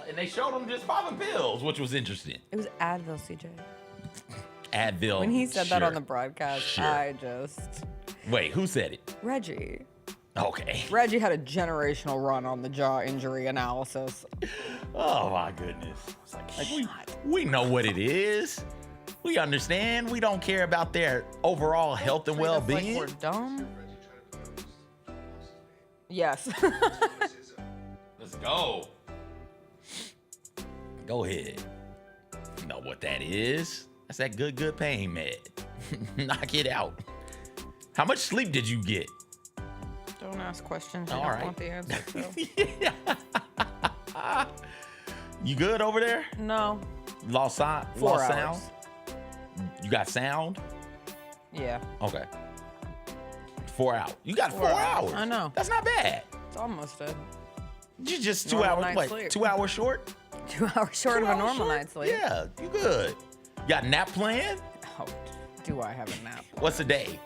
and they showed him just popping pills, which was interesting. It was Advil, CJ. Advil. When he said that sure. on the broadcast, Sure. I just... Wait, who said it? Reggie. Okay. Reggie had a generational run on the jaw injury analysis. Oh my goodness. It's like we know what it is. We understand. We don't care about their overall health and well-being. Like we're dumb. Yes. Let's go. Go ahead. You know what that is? That's that good pain med. Knock it out. How much sleep did you get? Don't ask questions you All don't right. want the answer to. You good over there? No. Lost sound? 4 Lost hours. sound? You got sound? Yeah. Okay. 4 hours. You got 4 hours. I know. That's not bad. It's almost a You just 2 normal hours. night's What? sleep. 2 hours short? 2 hours short 2 of a hours normal short? night's sleep. Yeah, you good. You got a nap plan? Oh, do I have a nap? What's the day?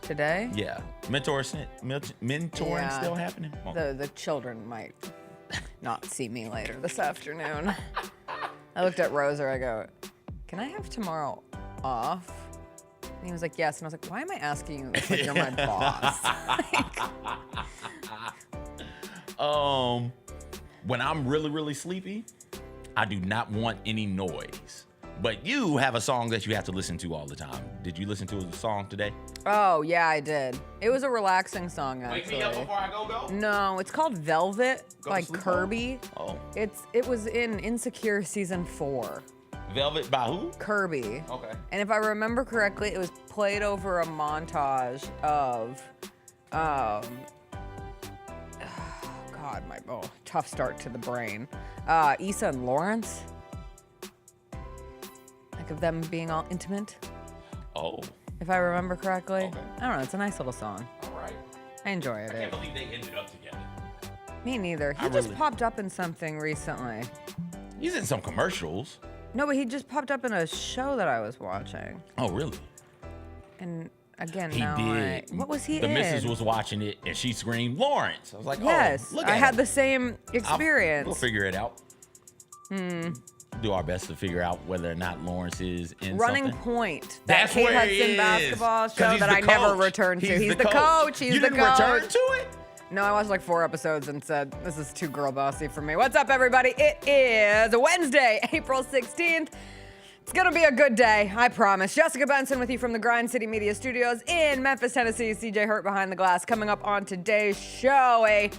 Today? Yeah. Mentoring Yeah. still happening? Okay. The children might not see me later this afternoon. I looked at Roser, I go, can I have tomorrow off? And he was like, yes. And I was like, why am I asking you this like you're my boss? When I'm really sleepy, I do not want any noise. But you have a song that you have to listen to all the time. Did you listen to a song today? Oh, yeah, I did. It was a relaxing song, actually. Wake me up before I go? No, it's called Velvet Go by to sleep Kirby. Oh. It was in Insecure season 4. Velvet by who? Kirby. Okay. And if I remember correctly, it was played over a montage of, God, tough start to the brain. Issa and Lawrence. Like of them being all intimate, Oh. if I remember correctly. Okay. I don't know, it's a nice little song. All right. I enjoy I it. can't believe they ended up together. Me neither. He I just really- popped up in something recently. He's in some commercials. No, but he just popped up in a show that I was watching. Oh, really? And again, He now did. what was he the in? missus was watching it, and she screamed, Lawrence. I was like, Yes, oh, look I at had him. the same experience. We'll figure it out. Do our best to figure out whether or not Lawrence is in Running something. Point. That's that Kate where he Hudson is. basketball 'Cause show he's that the I never coach. returned to. He's the coach. coach. He's you the didn't coach. return to it? No, I watched like 4 episodes and said, this is too girl bossy for me. What's up, everybody? It is Wednesday, April 16th. It's gonna be a good day, I promise. Jessica Benson with you from the Grind City Media Studios in Memphis, Tennessee. CJ Hurt behind the glass. Coming up on today's show, a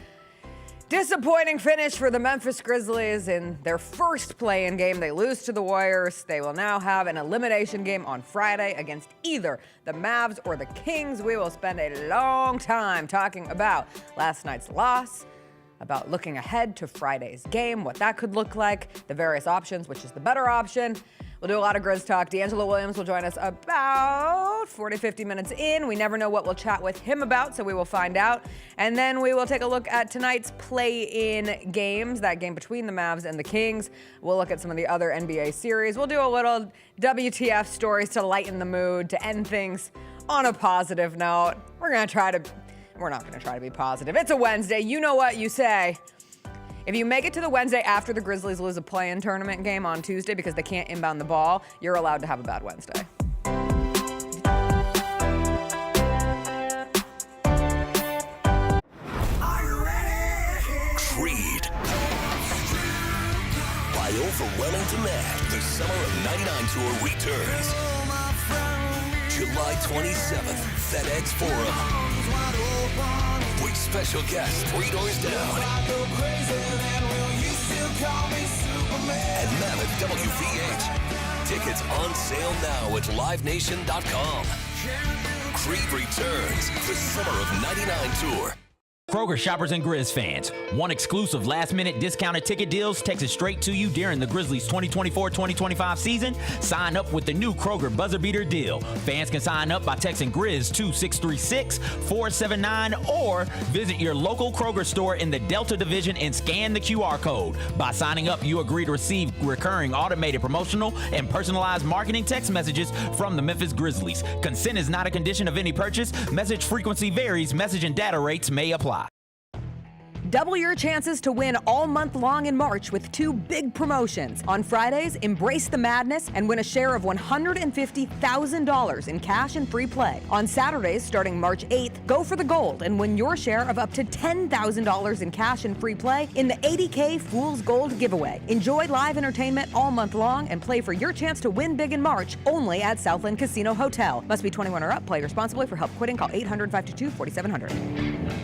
disappointing finish for the Memphis Grizzlies in their first play-in game. They lose to the Warriors. They will now have an elimination game on Friday against either the Mavs or the Kings. We will spend a long time talking about last night's loss, about looking ahead to Friday's game, what that could look like, the various options, which is the better option. We'll do a lot of Grizz talk. DeAngelo Williams will join us about 40, 50 minutes in. We never know what we'll chat with him about, so we will find out. And then we will take a look at tonight's play-in games, that game between the Mavs and the Kings. We'll look at some of the other NBA series. We'll do a little WTF stories to lighten the mood, to end things on a positive note. We're not gonna try to be positive. It's a Wednesday. You know what you say. If you make it to the Wednesday after the Grizzlies lose a play-in tournament game on Tuesday because they can't inbound the ball, you're allowed to have a bad Wednesday. Are you ready? Creed. By overwhelming demand, the Summer of '99 tour returns. July 27th, FedEx Forum. With special guests 3 doors down. And Mammoth WVH. Tickets on sale now at livenation.com. Creed returns, the Summer of '99 tour. Kroger shoppers and Grizz fans, one exclusive last-minute discounted ticket deals texted straight to you during the Grizzlies 2024-2025 season. Sign up with the new Kroger buzzer beater deal. Fans can sign up by texting Grizz to 636-479 or visit your local Kroger store in the Delta Division and scan the QR code. By signing up, you agree to receive recurring automated promotional and personalized marketing text messages from the Memphis Grizzlies. Consent is not a condition of any purchase. Message frequency varies. Message and data rates may apply. Double your chances to win all month long in March with 2 big promotions. On Fridays, embrace the madness and win a share of $150,000 in cash and free play. On Saturdays, starting March 8th, go for the gold and win your share of up to $10,000 in cash and free play in the 80K Fool's Gold giveaway. Enjoy live entertainment all month long and play for your chance to win big in March only at Southland Casino Hotel. Must be 21 or up. Play responsibly. For help quitting, call 800-522-4700.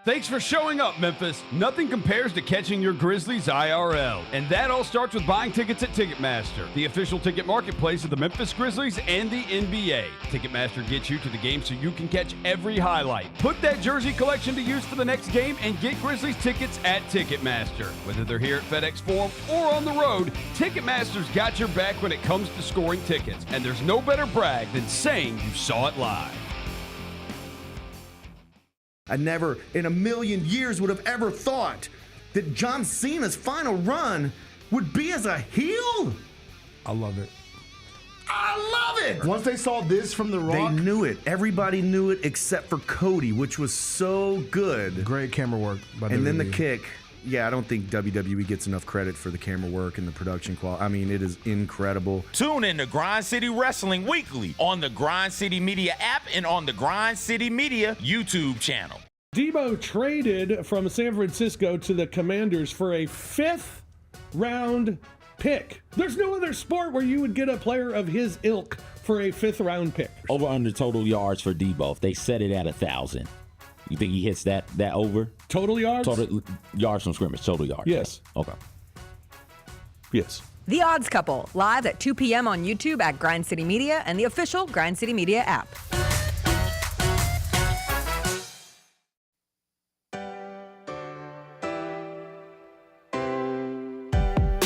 Thanks for showing up, Memphis. Nothing compares to catching your Grizzlies IRL. And that all starts with buying tickets at Ticketmaster, the official ticket marketplace of the Memphis Grizzlies and the NBA. Ticketmaster gets you to the game so you can catch every highlight. Put that jersey collection to use for the next game and get Grizzlies tickets at Ticketmaster. Whether they're here at FedEx Forum or on the road, Ticketmaster's got your back when it comes to scoring tickets. And there's no better brag than saying you saw it live. I never in a million years would have ever thought that John Cena's final run would be as a heel. I love it. I love it. Once they saw this from The Rock, They knew it. Everybody knew it except for Cody, which was so good. great camera work by And then the WWE. kick. Yeah, I don't think WWE gets enough credit for the camera work and the production quality. I mean, it is incredible. Tune in to Grind City Wrestling weekly on the Grind City Media app and on the Grind City Media YouTube channel. Debo traded from San Francisco to the Commanders for a 5th round pick. There's no other sport where you would get a player of his ilk for a 5th round pick. Over under total yards for Debo. If they set it at 1,000, you think he hits that over? Total yards? Total yards from scrimmage, total yards. Yes. Okay. Yes. The Odds Couple, live at 2 p.m. on YouTube at Grind City Media and the official Grind City Media app.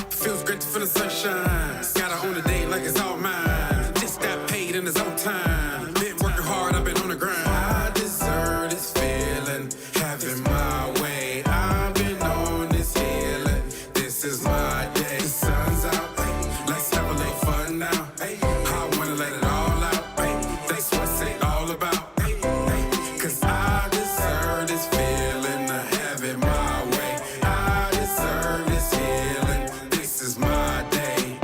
Feels great to feel the sunshine. Gotta own the day like it's all mine. Just got paid in his own time. Been working hard, I've been on the grind. I deserve this feeling, having my way. I've been on this healing. This is my day. The sun's out, ay, let's have a little fun now. Ay, I wanna let it all out. Ay, that's what it's all about. Ay, ay, 'cause I deserve this feeling, having my way. I deserve this healing. This is my day.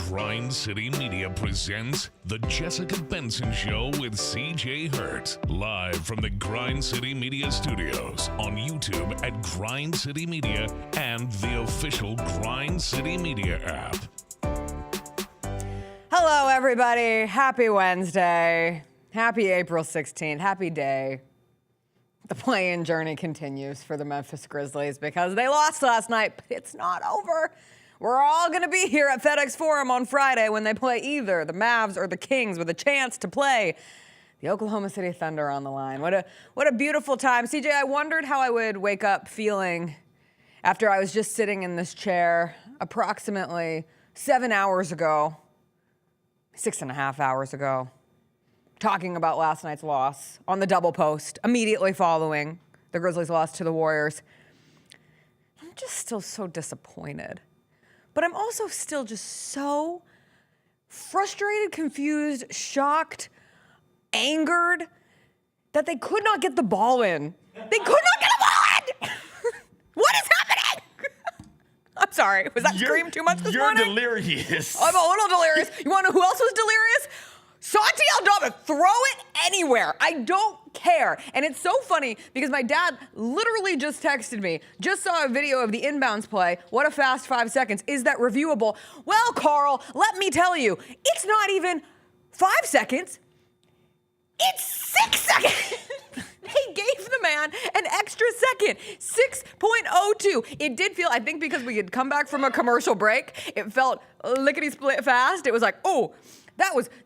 Grind City Media presents The Jessica Benson Show with CJ Hurt. Live from the Grind City Media Studios on YouTube at Grind City Media and the official Grind City Media app. Hello, everybody. Happy Wednesday. Happy April 16th. Happy day. The play-in journey continues for the Memphis Grizzlies because they lost last night, but it's not over. We're all going to be here at FedEx Forum on Friday when they play either the Mavs or the Kings with a chance to play the Oklahoma City Thunder on the line. What a beautiful time. CJ, I wondered how I would wake up feeling after I was just sitting in this chair approximately 7 hours ago, 6.5 hours ago, talking about last night's loss on the double post immediately following the Grizzlies' loss to the Warriors. I'm just still so disappointed. But I'm also still just so frustrated, confused, shocked, angered that they could not get the ball in. They could not get a ball in! What is happening? I'm sorry. Was that scream too much this morning? You're delirious. I'm a little delirious. You want to know who else was delirious? Santi Aldama. Throw it anywhere. I don't care. And it's so funny because my dad literally just texted me, just saw a video of the inbounds play. What a fast 5 seconds. Is that reviewable? Well, Carl, let me tell you, it's not even 5 seconds. It's 6 seconds. They gave the man an extra second, 6.02. It did feel, I think because we had come back from a commercial break, it felt lickety-split fast. It was like, oh,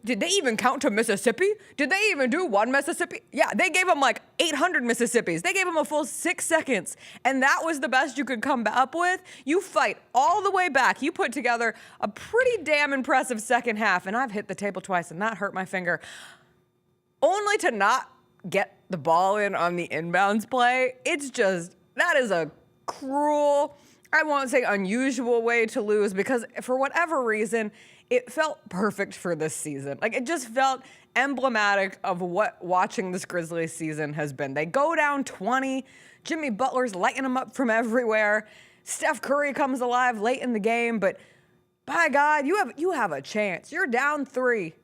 did they even count to Mississippi? Did they even do one Mississippi? Yeah, they gave him like 800 Mississippis. They gave him a full 6 seconds. And that was the best you could come up with. You fight all the way back. You put together a pretty damn impressive second half. And I've hit the table twice and that hurt my finger. Only to not get the ball in on the inbounds play. It's just, that is a cruel, I won't say unusual way to lose, because for whatever reason, it felt perfect for this season. Like, it just felt emblematic of what watching this Grizzlies season has been. They go down 20. Jimmy Butler's lighting them up from everywhere. Steph Curry comes alive late in the game, but by God, you have a chance. You're down 3,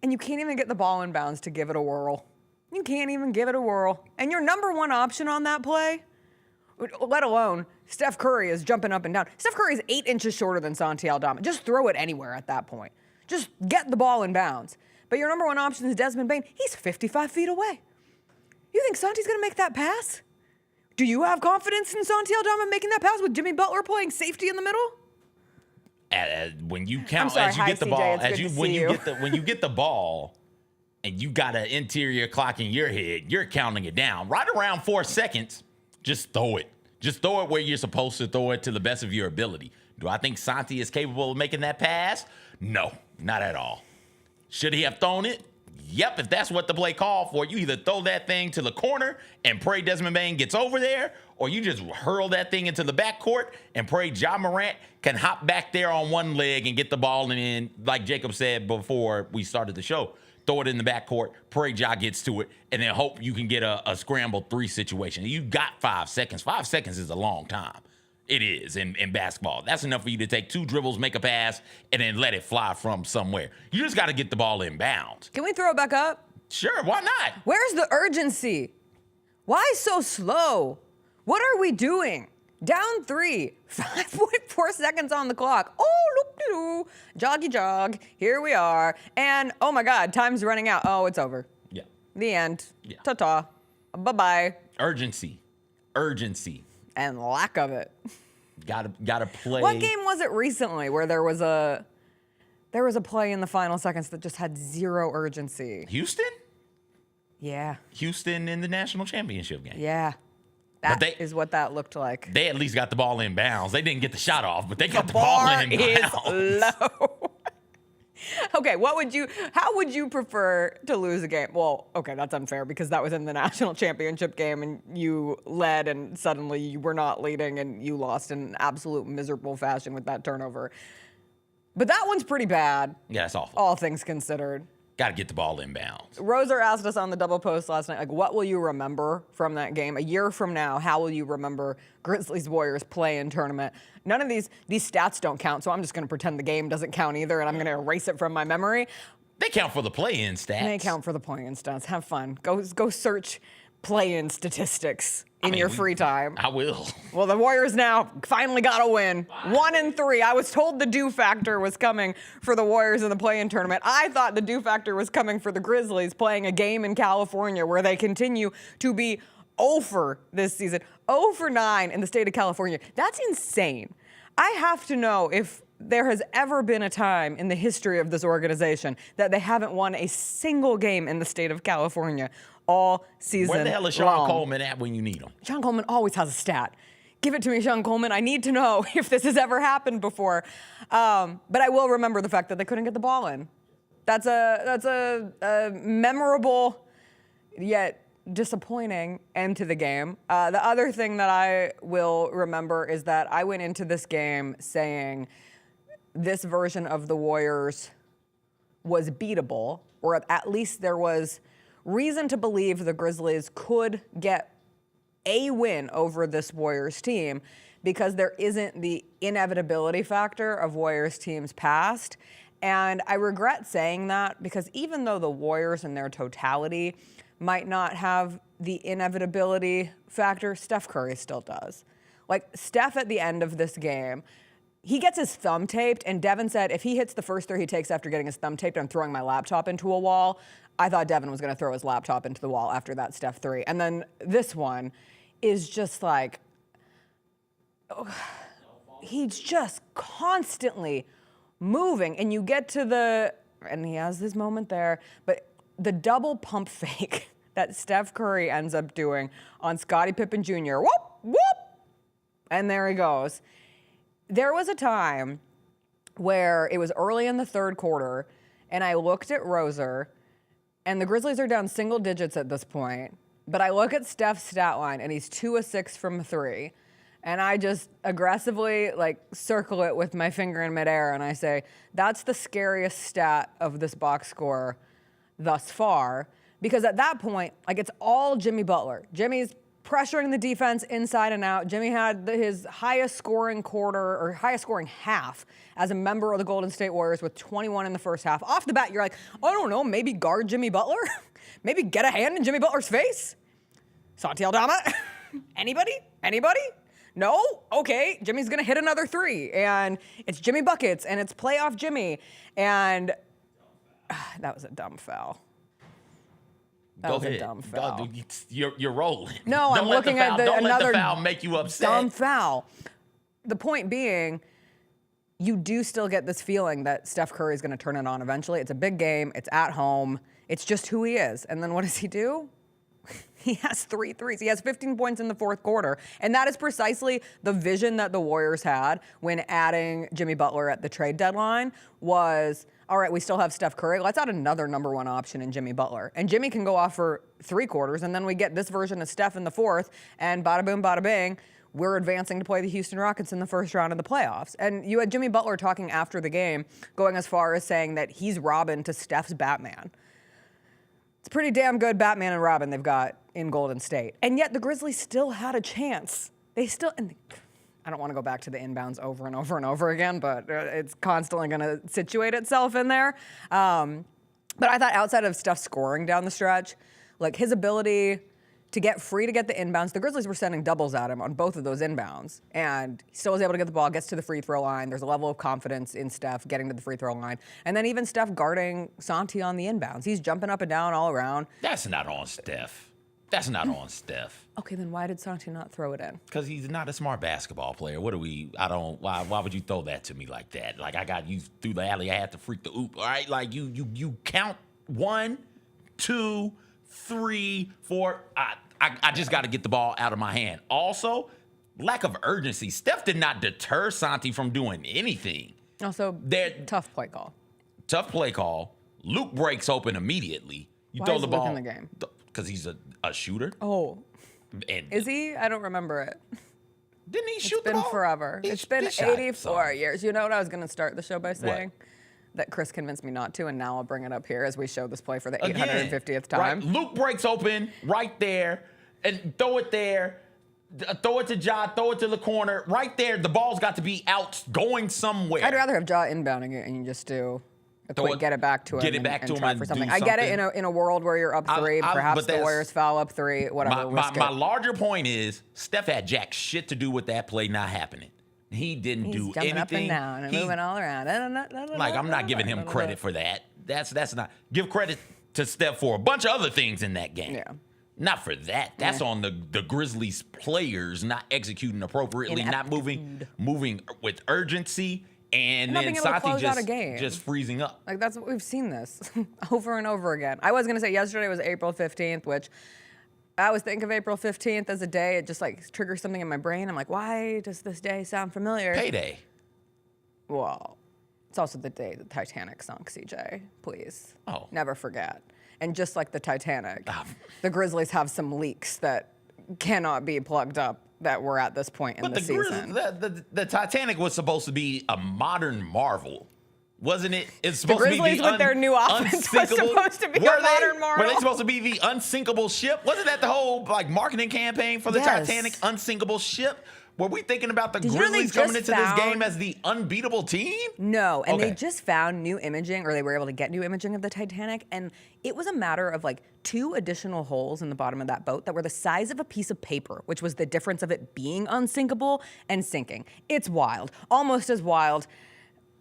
and you can't even get the ball in bounds to give it a whirl. You can't even give it a whirl. And your number one option on that play, let alone Steph Curry, is jumping up and down. Steph Curry is 8 inches shorter than Santi Aldama. Just throw it anywhere at that point. Just get the ball in bounds. But your number one option is Desmond Bane. He's 55 feet away. You think Santi's going to make that pass? Do you have confidence in Santi Aldama making that pass with Jimmy Butler playing safety in the middle? When you count, sorry, as you hi, get the CJ, ball, it's as good you to when see you you. get the when you get the ball, and you got an interior clock in your head, you're counting it down right around 4 seconds. Just throw it. Just throw it where you're supposed to throw it to the best of your ability. Do I think Santi is capable of making that pass? No, not at all. Should he have thrown it? Yep, if that's what the play called for, you either throw that thing to the corner and pray Desmond Bane gets over there, or you just hurl that thing into the backcourt and pray Ja Morant can hop back there on one leg and get the ball in, like Jacob said before we started the show. Throw it in the backcourt, pray Ja gets to it, and then hope you can get a scramble 3 situation. You got 5 seconds. 5 seconds is a long time. It is in basketball. That's enough for you to take 2 dribbles, make a pass, and then let it fly from somewhere. You just got to get the ball in bounds. Can we throw it back up? Sure, why not? Where's the urgency? Why so slow? What are we doing? Down 3, 5.4 seconds on the clock. Oh, look, joggy jog. Here we are. And oh my God, time's running out. Oh, it's over. Yeah. The end. Yeah. Ta-ta. Bye-bye. Urgency. And lack of it. Gotta play. What game was it recently where there was a play in the final seconds that just had 0 urgency? Houston? Yeah. Houston in the national championship game. Yeah. But That is what that looked like. They at least got the ball in bounds. They didn't get the shot off, but they got the Bar ball in is bounds. low. Okay, how would you prefer to lose a game? Well, okay, that's unfair because that was in the national championship game and you led and suddenly you were not leading and you lost in absolute miserable fashion with that turnover. But that one's pretty bad. Yeah, that's awful. All things considered. Got to get the ball in bounds. Roser asked us on the double post last night, like, what will you remember from that game? A year from now, how will you remember Grizzlies Warriors play-in tournament? None of these stats don't count, so I'm just going to pretend the game doesn't count either, and I'm going to erase it from my memory. They count for the play-in stats. They count for the play-in stats. Have fun. Go search play-in statistics in your free time. I will. Well, the Warriors now finally got a win. 1-3. I was told the do factor was coming for the Warriors in the play-in tournament. I thought the do factor was coming for the Grizzlies playing a game in California where they continue to be 0 this season. 0-9 in the state of California. That's insane. I have to know if there has ever been a time in the history of this organization that they haven't won a single game in the state of California all season long. Where the hell is Sean Coleman at when you need him? Sean Coleman always has a stat. Give it to me, Sean Coleman. I need to know if this has ever happened before. But I will remember the fact that they couldn't get the ball in. That's a memorable yet disappointing end to the game. The other thing that I will remember is that I went into this game saying this version of the Warriors was beatable, or at least there was reason to believe the Grizzlies could get a win over this Warriors team because there isn't the inevitability factor of Warriors teams past. And I regret saying that because even though the Warriors in their totality might not have the inevitability factor, Steph Curry still does. Like, Steph at the end of this game, he gets his thumb taped, and Devin said if he hits the first 3 he takes after getting his thumb taped, I'm throwing my laptop into a wall. I thought Devin was going to throw his laptop into the wall after that Steph 3. And then this one is just like, he's just constantly moving. And you get to and he has this moment there, but the double pump fake that Steph Curry ends up doing on Scottie Pippen Jr., whoop, whoop, and there he goes. There was a time where it was early in the third quarter, and I looked at Roser, and the Grizzlies are down single digits at this point, but I look at Steph's stat line, and he's 2 of 6 from 3. And I just aggressively like circle it with my finger in midair and I say, that's the scariest stat of this box score thus far. Because at that point, like it's all Jimmy Butler. Jimmy's pressuring the defense inside and out. Jimmy had his highest scoring quarter or highest scoring half as a member of the Golden State Warriors with 21 in the first half. Off the bat, you're like, I don't know, maybe guard Jimmy Butler? Maybe get a hand in Jimmy Butler's face? Santi Aldama? Anybody? No? Okay, Jimmy's gonna hit another three. And it's Jimmy buckets and it's playoff Jimmy. And that was a dumb foul. That was a dumb foul. Go, you're rolling. No, I'm looking at Don't another let the foul make you upset. Dumb foul. The point being, you do still get this feeling that Steph Curry is going to turn it on eventually. It's a big game. It's at home. It's just who he is. And then what does he do? He has 3 threes. He has 15 points in the fourth quarter. And that is precisely the vision that the Warriors had when adding Jimmy Butler at the trade deadline was, all right, we still have Steph Curry. Let's add another number one option in Jimmy Butler. And Jimmy can go off for 3 quarters, and then we get this version of Steph in the fourth, and bada boom, bada bing, we're advancing to play the Houston Rockets in the first round of the playoffs. And you had Jimmy Butler talking after the game, going as far as saying that he's Robin to Steph's Batman. It's a pretty damn good Batman and Robin they've got in Golden State. And yet the Grizzlies still had a chance. They still... I don't want to go back to the inbounds over and over and over again, but it's constantly going to situate itself in there. But I thought outside of Steph scoring down the stretch, like his ability to get free to get the inbounds, the Grizzlies were sending doubles at him on both of those inbounds, and he still was able to get the ball, gets to the free throw line. There's a level of confidence in Steph getting to the free throw line. And then even Steph guarding Santi on the inbounds. He's jumping up and down all around. That's not on Steph. That's not on Steph. Okay, then why did Santi not throw it in? Because he's not a smart basketball player. Why would you throw that to me like that? Like I got you through the alley, I had to freak the oop, all right? Like you count 1, 2, 3, 4. I just got to get the ball out of my hand. Also, lack of urgency. Steph did not deter Santi from doing anything. Also, tough play call. Tough play call. Luke breaks open immediately. You Why throw is the Luke ball in the game? Because he's a shooter. Oh. And Is he? I don't remember it. didn't he shoot the It's ball? been forever. It's been shot 84 some. years. You know what I was going to start the show by saying? That Chris convinced me not to, and now I'll bring it up here as we show this play for the 850th time. Right. Luke breaks open right there and throw it there. Throw it to Ja, throw it to the corner. Right there, the ball's got to be out, going somewhere. I'd rather have Ja inbounding it and you just do a quick get it back to him and try for something. I get it in a world where you're up 3, perhaps the Warriors foul up 3, whatever. My larger point is Steph had jack shit to do with that play not happening. He didn't do anything. He's jumping up and down and moving all around. Like, I'm not giving him credit for that. That's not. Give credit to Steph for a bunch of other things in that game. Yeah. Not for that. That's on the Grizzlies players not executing appropriately, not moving with urgency, and then Santi just freezing up. Like, that's what we've seen this over and over again. I was going to say yesterday was April 15th, which I always think of April 15th as a day. It just like triggers something in my brain. I'm like, why does this day sound familiar? Payday. Well, it's also the day the Titanic sunk, CJ. Please. Oh. Never forget. And just like the Titanic, the Grizzlies have some leaks that cannot be plugged up that were at this point in the season. The Titanic was supposed to be a modern marvel, wasn't it? It's supposed the Grizzlies to be with their new offense was supposed to be a modern marvel. Were they supposed to be the unsinkable ship? Wasn't that the whole like marketing campaign for the Titanic, unsinkable ship? Were we thinking about the Grizzlies coming into this game as the unbeatable team? No, and they just found new imaging, or they were able to get new imaging of the Titanic, and it was a matter of like 2 additional holes in the bottom of that boat that were the size of a piece of paper, which was the difference of it being unsinkable and sinking. It's wild. Almost as wild.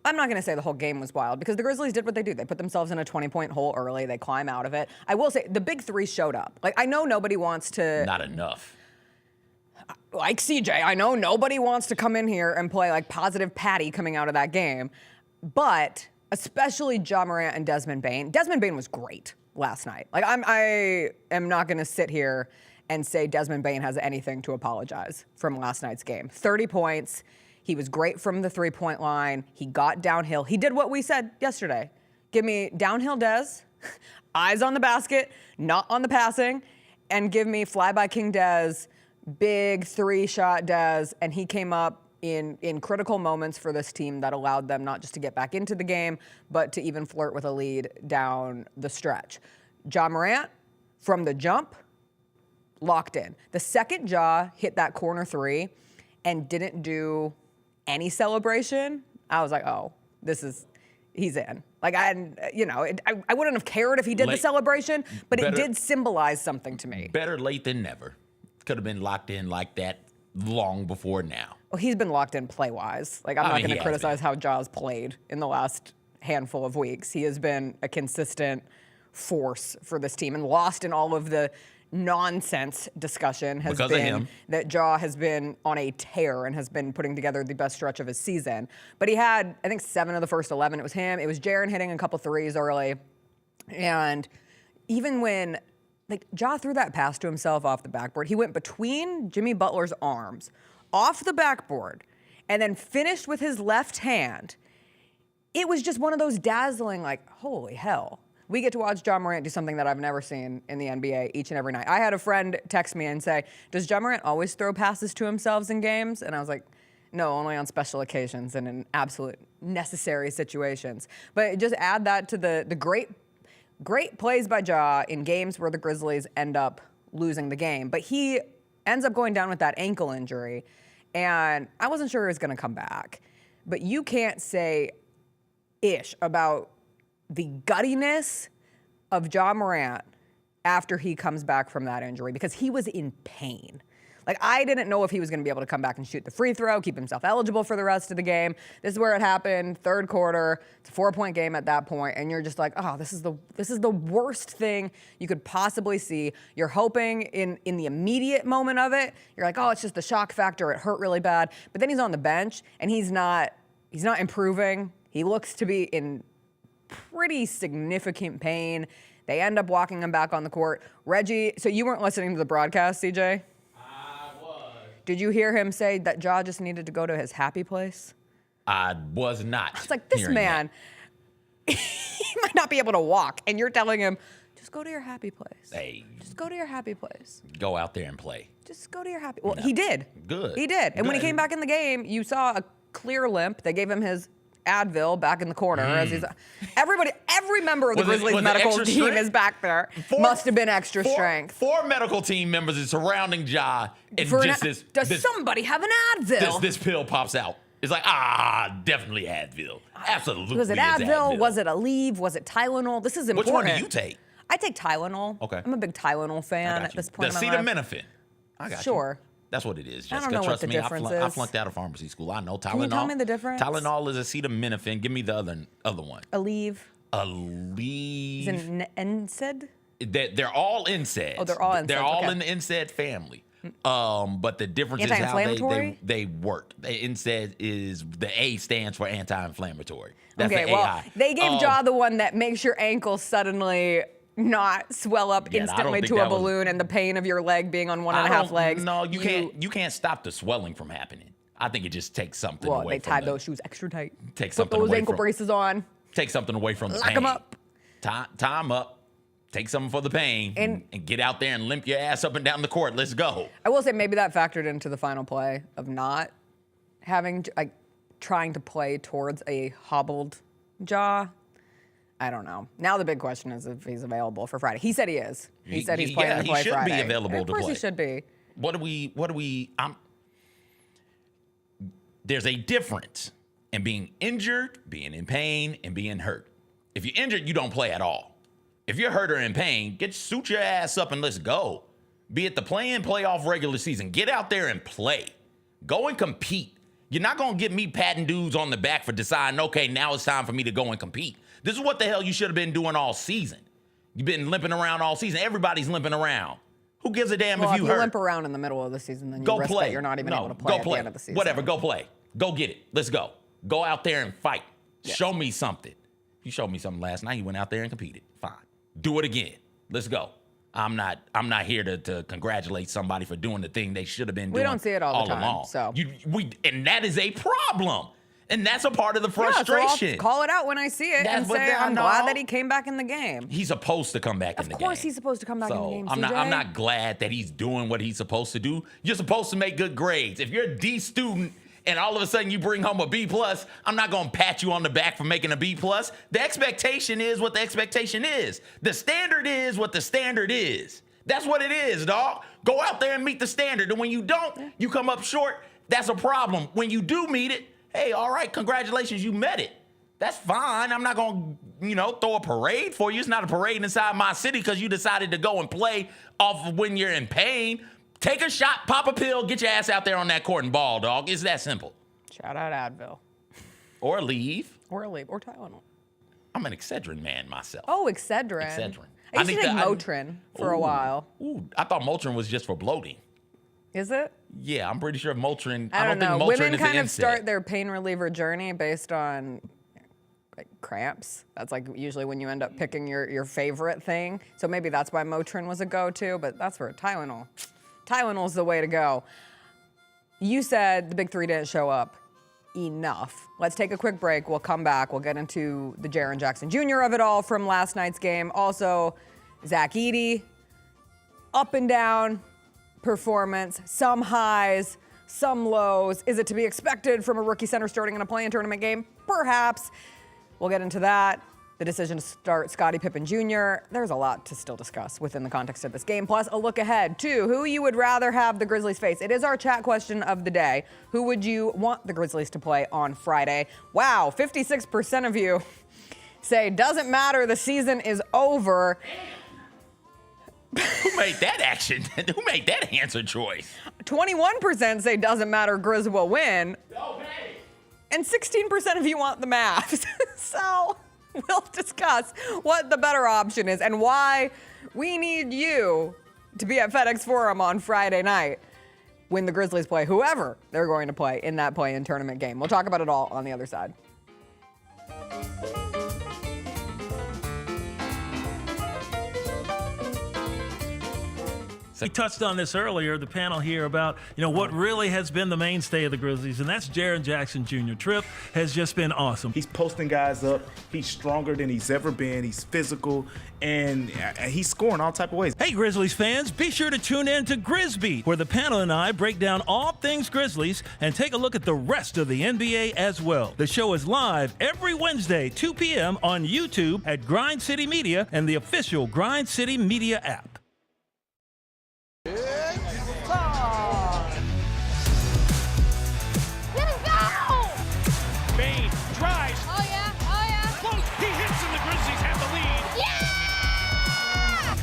I'm not going to say the whole game was wild because the Grizzlies did what they do. They put themselves in a 20-point hole early. They climb out of it. I will say the big 3 showed up. Like, I know nobody wants to... Not enough. Like CJ, I know nobody wants to come in here and play like positive Patty coming out of that game, but especially Ja Morant and Desmond Bane. Desmond Bane was great last night. Like I am not going to sit here and say Desmond Bane has anything to apologize from last night's game. 30 points. He was great from the 3-point line. He got downhill. He did what we said yesterday. Give me downhill Des, eyes on the basket, not on the passing, and give me fly by King Des, big 3-shot Dez, and he came up in critical moments for this team that allowed them not just to get back into the game, but to even flirt with a lead down the stretch. Ja Morant, from the jump, locked in. The second Ja hit that corner 3 and didn't do any celebration, I was like, oh, he's in. Like, I wouldn't have cared if he did the celebration, but it did symbolize something to me. Better late than never. Could have been locked in like that long before now. Well, he's been locked in play-wise. Like, I'm not going to criticize how Ja's played in the last handful of weeks. He has been a consistent force for this team, and lost in all of the nonsense discussion has been that Ja has been on a tear and has been putting together the best stretch of his season. But he had, I think, 7 of the first 11. It was him. It was Jaren hitting a couple threes early. And even when, like, Ja threw that pass to himself off the backboard, he went between Jimmy Butler's arms, off the backboard, and then finished with his left hand. It was just one of those dazzling, like, holy hell. We get to watch Ja Morant do something that I've never seen in the NBA each and every night. I had a friend text me and say, does Ja Morant always throw passes to himself in games? And I was like, no, only on special occasions and in absolute necessary situations. But just add that to the great plays by Ja in games where the Grizzlies end up losing the game. But he ends up going down with that ankle injury, and I wasn't sure he was going to come back. But you can't say ish about the guttiness of Ja Morant after he comes back from that injury, because he was in pain. Like, I didn't know if he was going to be able to come back and shoot the free throw, keep himself eligible for the rest of the game. This is where it happened, third quarter. It's a 4-point game at that point, and you're just like, oh, this is the worst thing you could possibly see. You're hoping in the immediate moment of it, you're like, oh, it's just the shock factor. It hurt really bad. But then he's on the bench, and he's not improving. He looks to be in pretty significant pain. They end up walking him back on the court. Reggie, so you weren't listening to the broadcast, CJ? I was. Did you hear him say that Ja just needed to go to his happy place? I was not. It's like, this man, he might not be able to walk, and you're telling him, just go to your happy place. Hey. Just go to your happy place. Go out there and play. Just go to your happy. Well, he did. Good. He did. And when he came back in the game, you saw a clear limp. They gave him his Advil back in the corner. As he's every member of the Grizzlies medical team is back there. Must have been extra strength. 4 medical team members is surrounding Ja, and does somebody have an Advil? This pill pops out. It's like, definitely Advil. Absolutely. Was it Advil? Was it Aleve? Was it Tylenol? This is important. Which one do you take? I take Tylenol. Okay. I'm a big Tylenol fan at this point. The acetaminophen. I got you. Sure. That's what it is, Jessica. I don't know Trust what the me, difference I is. flunked out of pharmacy school. I know Tylenol. Can you tell me the difference? Tylenol is acetaminophen. Give me the other one. Aleve. Aleve. Is it NSAID? They're all NSAIDs. Oh, they're all NSAIDs. They're all okay. in the NSAID family. But the difference is how they work. The NSAID is the A stands for anti-inflammatory. That's okay, the well, AI. they gave Ja the one that makes your ankle suddenly not swell up instantly to a balloon and the pain of your leg being on 1.5 legs. No, you can't stop the swelling from happening. I think it just takes something away from they tied those shoes extra tight. Put those ankle braces on. Take something away from the pain. Lock them up. Tie them up. Take something for the pain and get out there and limp your ass up and down the court. Let's go. I will say maybe that factored into the final play of not having, trying to play towards a hobbled Ja. I don't know. Now the big question is if he's available for Friday. He said he is. He said he's planning to play Friday. He should be available to play. Of course he should be. There's a difference in being injured, being in pain, and being hurt. If you're injured, you don't play at all. If you're hurt or in pain, suit your ass up and let's go. Be it the play-in, playoff, regular season. Get out there and play. Go and compete. You're not going to get me patting dudes on the back for deciding, okay, now it's time for me to go and compete. This is what the hell you should have been doing all season. You've been limping around all season. Everybody's limping around. Who gives a damn if you hurt? If you limp around in the middle of the season, then you risk that you're not even able to play at the end of the season. Whatever, go play. Go get it. Let's go. Go out there and fight. Yes. Show me something. You showed me something last night. You went out there and competed. Fine. Do it again. Let's go. I'm not here to congratulate somebody for doing the thing they should have been doing. We don't see it all the time. Along. So and that is a problem. And that's a part of the Yeah, so frustration. I'll call it out when I see it and But say, I'm no. glad that he came back in the game. He's supposed to come back in the game. Of course he's supposed to come back in the game, I'm not glad that he's doing what he's supposed to do. You're supposed to make good grades. If you're a D student and all of a sudden you bring home a B+, I'm not going to pat you on the back for making a B+. The expectation is what the expectation is. The standard is what the standard is. That's what it is, dog. Go out there and meet the standard. And when you don't, you come up short. That's a problem. When you do meet it, hey, all right, congratulations, you met it. That's fine. I'm not going to, throw a parade for you. It's not a parade inside my city because you decided to go and play off of when you're in pain. Take a shot, pop a pill, get your ass out there on that court and ball, dog. It's that simple. Shout out Advil. Or leave. Or Tylenol. I'm an Excedrin man myself. Oh, Excedrin. Excedrin. I used to take Motrin for a while. I thought Motrin was just for bloating. Is it? Yeah, I'm pretty sure Motrin. I don't know. think Motrin Women is kind an of start their pain reliever journey based on cramps. That's usually when you end up picking your favorite thing. So maybe that's why Motrin was a go-to, but that's where Tylenol. Tylenol's the way to go. You said the big three didn't show up. Enough. Let's take a quick break. We'll come back. We'll get into the Jaren Jackson Jr. of it all from last night's game. Also, Zach Edey, up and down performance, some highs, some lows. Is it to be expected from a rookie center starting in a play-in tournament game? Perhaps. We'll get into that. The decision to start Scottie Pippen Jr. There's a lot to still discuss within the context of this game. Plus, a look ahead to who you would rather have the Grizzlies face. It is our chat question of the day. Who would you want the Grizzlies to play on Friday? Wow, 56% of you say doesn't matter, the season is over. Who made that action? Who made that answer choice? 21% say doesn't matter, Grizz will win. Okay. And 16% of you want the Mavs. So we'll discuss what the better option is and why we need you to be at FedEx Forum on Friday night when the Grizzlies play whoever they're going to play in that play-in tournament game. We'll talk about it all on the other side. We touched on this earlier, the panel here, about what really has been the mainstay of the Grizzlies, and that's Jaren Jackson Jr. Trip has just been awesome. He's posting guys up. He's stronger than he's ever been. He's physical, and he's scoring all type of ways. Hey, Grizzlies fans, be sure to tune in to Grizz Beat, where the panel and I break down all things Grizzlies and take a look at the rest of the NBA as well. The show is live every Wednesday, 2 p.m. on YouTube at Grind City Media and the official Grind City Media app. Bain drives. Oh yeah. Close. He hits and the Grizzlies have the lead. Yeah!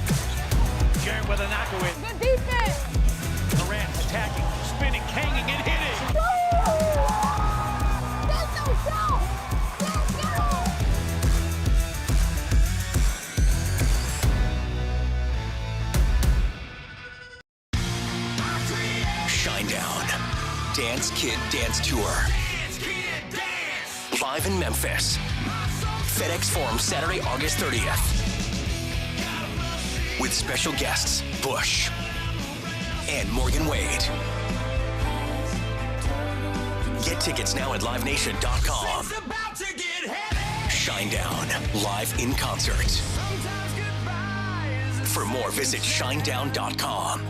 Jaren with a knockaway. Good defense. Morant attacking, spinning, hanging, and hitting. Let's go. Shinedown. Dance Kid Dance Tour. Live in Memphis. FedEx Forum Saturday, August 30th. With special guests, Bush and Morgan Wade. Get tickets now at livenation.com. Shinedown, live in concert. For more, visit shinedown.com.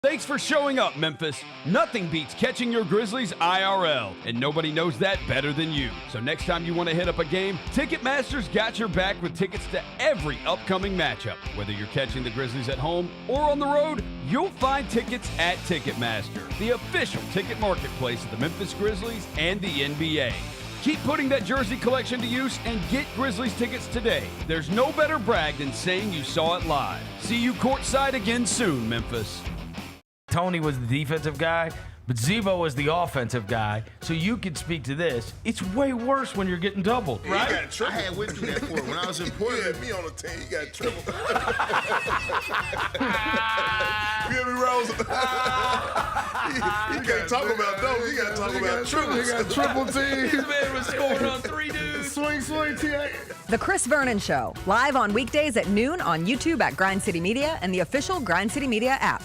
Thanks for showing up, Memphis. Nothing beats catching your Grizzlies IRL, and nobody knows that better than you. So next time you want to hit up a game, Ticketmaster's got your back with tickets to every upcoming matchup. Whether you're catching the Grizzlies at home or on the road, you'll find tickets at Ticketmaster, the official ticket marketplace of the Memphis Grizzlies and the NBA. Keep putting that jersey collection to use and get Grizzlies tickets today. There's no better brag than saying you saw it live. See you courtside again soon, Memphis. Tony was the defensive guy, but Zebo was the offensive guy. So you could speak to this. It's way worse when you're getting doubled, right? You got triple. I had went through that for it. When I was in Portland, me on the team, you got triple. You hear me, Rose? You can't talk about those. You got to talk about triples. You got triple team. This man was scoring on 3 dudes. Swing, TA. The Chris Vernon Show, live on weekdays at noon on YouTube at Grind City Media and the official Grind City Media app.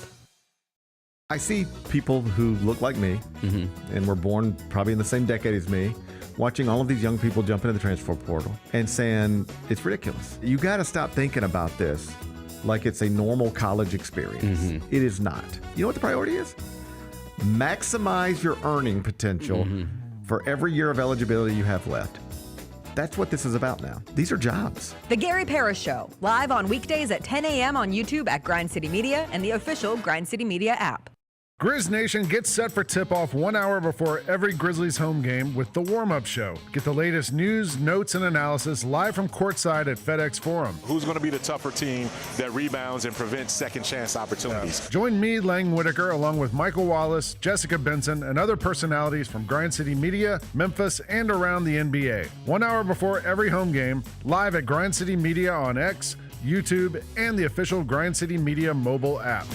I see people who look like me and were born probably in the same decade as me, watching all of these young people jump into the transfer portal and saying, it's ridiculous. You got to stop thinking about this like it's a normal college experience. It is not. You know what the priority is? Maximize your earning potential for every year of eligibility you have left. That's what this is about now. These are jobs. The Gary Parrish Show, live on weekdays at 10 a.m. on YouTube at Grind City Media and the official Grind City Media app. Grizz Nation gets set for tip-off 1 hour before every Grizzlies home game with the warm-up show. Get the latest news, notes, and analysis live from courtside at FedEx Forum. Who's going to be the tougher team that rebounds and prevents second-chance opportunities? Join me, Lang Whitaker, along with Michael Wallace, Jessica Benson, and other personalities from Grind City Media, Memphis, and around the NBA. 1 hour before every home game, live at Grind City Media on X, YouTube, and the official Grind City Media mobile app.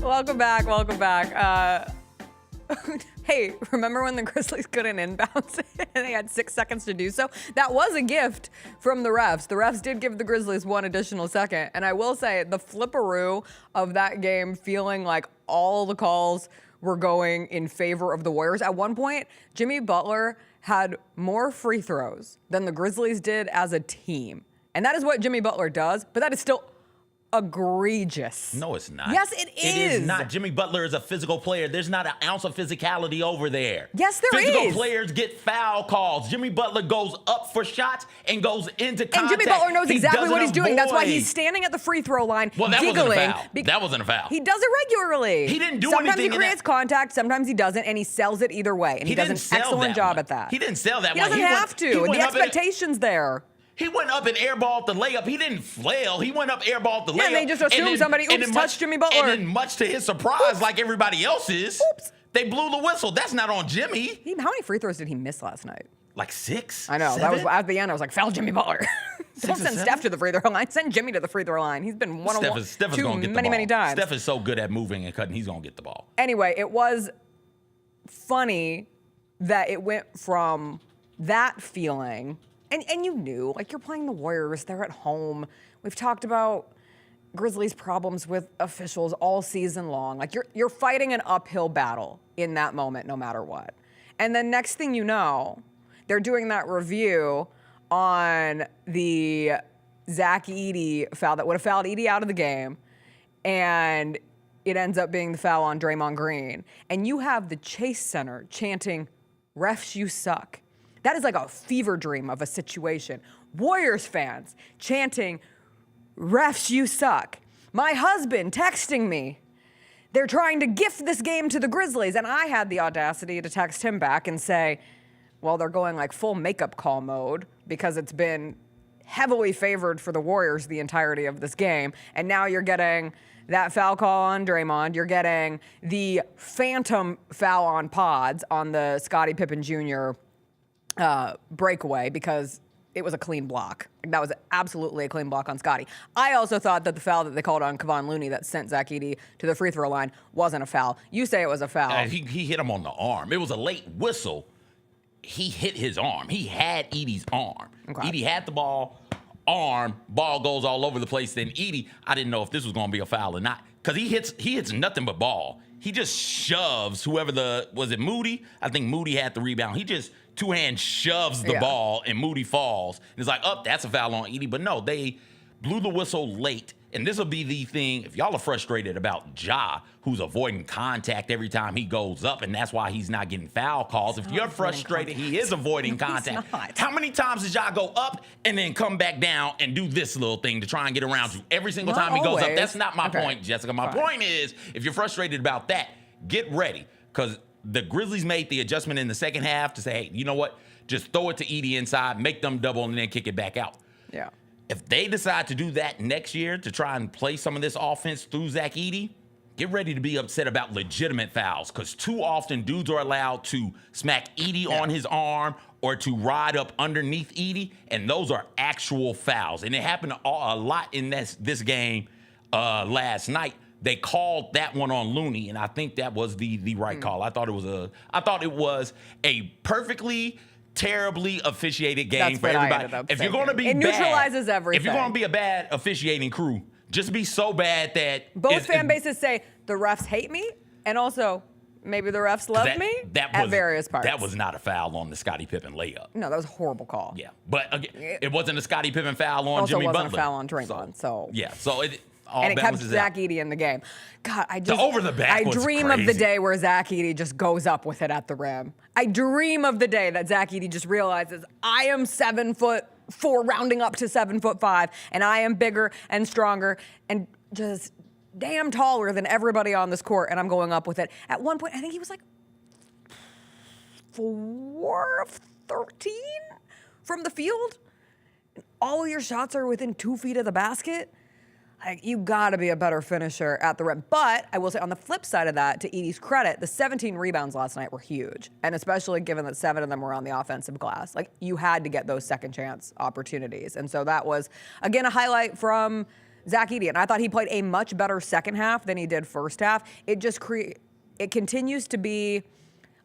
Welcome back. Hey, remember when the Grizzlies couldn't inbound and they had 6 seconds to do so? That was a gift from the refs. The refs did give the Grizzlies 1 additional second. And I will say, the flipperoo of that game, feeling like all the calls were going in favor of the Warriors. At one point, Jimmy Butler had more free throws than the Grizzlies did as a team. And that is what Jimmy Butler does, but that is still egregious. No, it's not. Yes, it is. It is not. Jimmy Butler is a physical player. There's not an ounce of physicality over there. Yes, there is. Physical players get foul calls. Jimmy Butler goes up for shots and goes into contact. And Jimmy Butler knows exactly what he's doing. That's why he's avoid. standing at the free throw line, Well, that giggling. wasn't a foul. That wasn't a foul. He does it regularly. He didn't do sometimes anything he in creates that- contact, sometimes he doesn't, and he sells it either way. And he does didn't an sell excellent that job one. at that. He didn't sell that He one. doesn't have to. went The up and- expectation's there. He went up and airballed the layup. He didn't flail. He went up, airballed the layup. Yeah, and they just assumed then- somebody, and oops, then touched Jimmy Butler. And then much to his surprise, like everybody else's, they blew the whistle. That's not on Jimmy. How many free throws did he miss last night? Like 6? I know. 7? That was at the end. I was like, foul Jimmy Butler. Don't or send 7? Steph to the free throw line. Send Jimmy to the free throw line. He's been Steph is gonna get the ball. many times. Steph is so good at moving and cutting. He's gonna get the ball. Anyway, it was funny that it went from that feeling, and you knew, like, you're playing the Warriors, they're at home. We've talked about Grizzlies' problems with officials all season long. Like, you're fighting an uphill battle in that moment, no matter what. And then next thing you know, they're doing that review on the Zach Edey foul that would have fouled Edey out of the game, and it ends up being the foul on Draymond Green. And you have the Chase Center chanting, "Refs, you suck." That is like a fever dream of a situation. Warriors fans chanting, "Refs, you suck." My husband texting me, they're trying to gift this game to the Grizzlies. And I had the audacity to text him back and say, well, they're going like full makeup call mode because it's been heavily favored for the Warriors the entirety of this game. And now you're getting that foul call on Draymond. You're getting the phantom foul on Pods on the Scottie Pippen Jr. Breakaway because it was a clean block. That was absolutely a clean block on Scottie. I also thought that the foul that they called on Kevon Looney that sent Zach Edey to the free throw line wasn't a foul. You say it was a foul. He hit him on the arm. It was a late whistle. He hit his arm. He had Edey's arm. Okay. Edey had the ball, arm, ball goes all over the place. Then Edey, I didn't know if this was going to be a foul or not because he hits nothing but ball. He just shoves whoever was it Moody? I think Moody had the rebound. He just two-hand shoves the ball and Moody falls. And it's like, oh, that's a foul on Edey. But no, they blew the whistle late. And this will be the thing, if y'all are frustrated about Ja, who's avoiding contact every time he goes up, and that's why he's not getting foul calls. If you're frustrated, he is avoiding contact. How many times does Ja go up and then come back down and do this little thing to try and get around you? Every single time he goes up. That's not my point, Jessica. My point is, if you're frustrated about that, get ready. Because the Grizzlies made the adjustment in the second half to say, hey, you know what? Just throw it to Edey inside, make them double, and then kick it back out. Yeah. If they decide to do that next year to try and play some of this offense through Zach Edey, get ready to be upset about legitimate fouls because too often dudes are allowed to smack Edey on his arm or to ride up underneath Edey, and those are actual fouls. And it happened a lot in this game last night. they called that one on Looney, and I think that was the right call. I thought it was a perfectly terribly officiated game That's for what I everybody. ended up If you're thinking. going to be It bad, neutralizes everything. If you're going to be a bad officiating crew, just be so bad that Both fan bases say the refs hate me, and also maybe the refs love me at various parts. That was not a foul on the Scottie Pippen layup. No, that was a horrible call. Yeah, but again, it wasn't a Scottie Pippen foul on Also Jimmy wasn't Butler. a foul on Draymond. So yeah, so it all and it kept balances Zach out. Edey in the game. God, I just over the back I was dream of the crazy. day where Zach Edey just goes up with it at the rim. I dream of the day that Zach Edey just realizes I am 7'4", rounding up to 7'5", and I am bigger and stronger and just damn taller than everybody on this court, and I'm going up with it. At one point, I think he was like 4 of 13 from the field. And all your shots are within 2 feet of the basket. Like, you gotta be a better finisher at the rim. But I will say, on the flip side of that, to Edey's credit, the 17 rebounds last night were huge. And especially given that 7 of them were on the offensive glass. Like, you had to get those second chance opportunities. And so that was, again, a highlight from Zach Edey. And I thought he played a much better second half than he did first half. It just it continues to be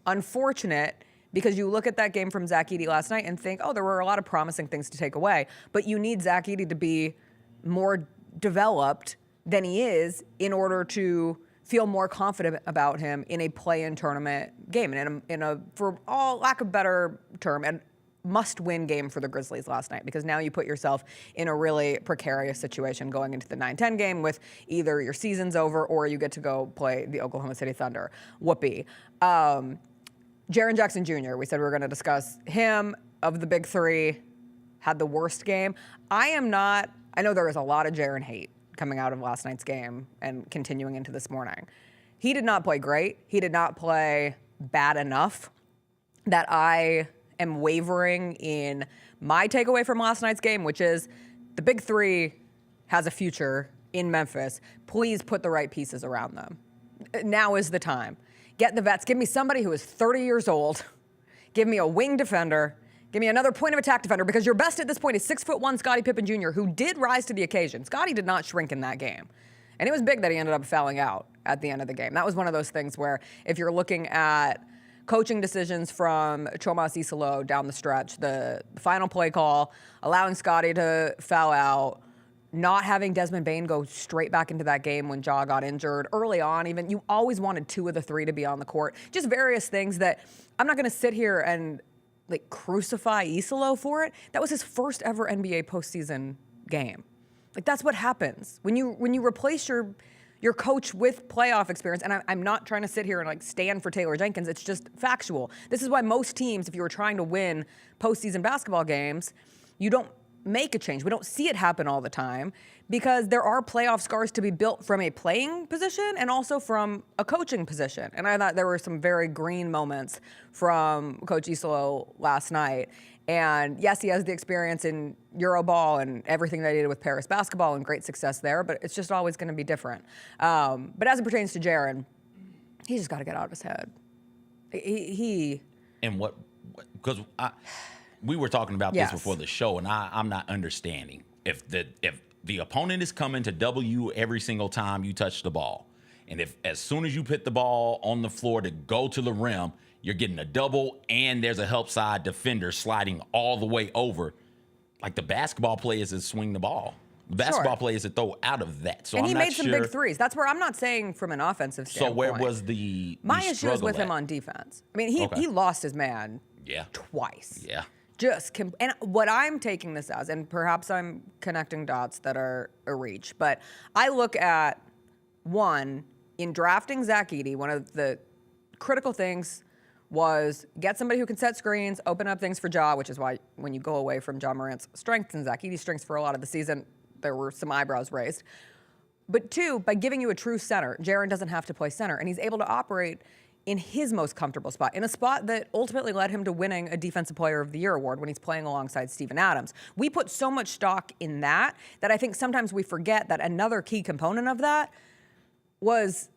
unfortunate because you look at that game from Zach Edey last night and think, oh, there were a lot of promising things to take away. But you need Zach Edey to be more developed than he is in order to feel more confident about him in a play-in tournament game. And in a for all lack of better term, and must-win game for the Grizzlies last night, because now you put yourself in a really precarious situation going into the 9-10 game with either your season's over or you get to go play the Oklahoma City Thunder. Whoopee. Jaren Jackson Jr., we said we were going to discuss him. Of the big three, had the worst game. I know there is a lot of Jaren hate coming out of last night's game and continuing into this morning. He did not play great. He did not play bad enough that I am wavering in my takeaway from last night's game, which is the big three has a future in Memphis. Please put the right pieces around them. Now is the time. Get the vets. Give me somebody who is 30 years old. Give me a wing defender. Give me another point of attack defender, because your best at this point is 6'1" Scottie Pippen Jr., who did rise to the occasion. Scottie did not shrink in that game. And it was big that he ended up fouling out at the end of the game. That was one of those things where if you're looking at coaching decisions from Chomas Isolo down the stretch, the final play call, allowing Scottie to foul out, not having Desmond Bane go straight back into that game when Ja got injured early on, even you always wanted 2 of the 3 to be on the court. Just various things that I'm not going to sit here and crucify Isolo for it. That was his first ever NBA postseason game. That's what happens when you replace your coach with playoff experience. And I'm not trying to sit here and stand for Taylor Jenkins. It's just factual. This is why most teams, if you were trying to win postseason basketball games, you don't make a change. We don't see it happen all the time because there are playoff scars to be built from a playing position and also from a coaching position. And I thought there were some very green moments from Coach Isolo last night. And yes, he has the experience in Euroball and everything that he did with Paris basketball and great success there, but it's just always going to be different. But as it pertains to Jaren, he's just got to get out of his head. And because we were talking about this before the show, and I'm not understanding if the opponent is coming to W every single time you touch the ball, and if as soon as you put the ball on the floor to go to the rim, you're getting a double and there's a help side defender sliding all the way over, the basketball play is to swing the ball. The basketball play is to throw out of that. So and I'm he not made some sure. big threes. That's where I'm not saying from an offensive standpoint. So where was the my issue is struggle with him at? on defense. I mean, he lost his man twice. Yeah. And what I'm taking this as, and perhaps I'm connecting dots that are a reach, but I look at, one, in drafting Zach Edey, one of the critical things was get somebody who can set screens, open up things for Ja, which is why when you go away from Ja Morant's strengths and Zach Edey's strengths for a lot of the season, there were some eyebrows raised. But 2, by giving you a true center, Jaren doesn't have to play center, and he's able to operate in his most comfortable spot, in a spot that ultimately led him to winning a Defensive Player of the Year award when he's playing alongside Steven Adams. We put so much stock in that I think sometimes we forget that another key component of that was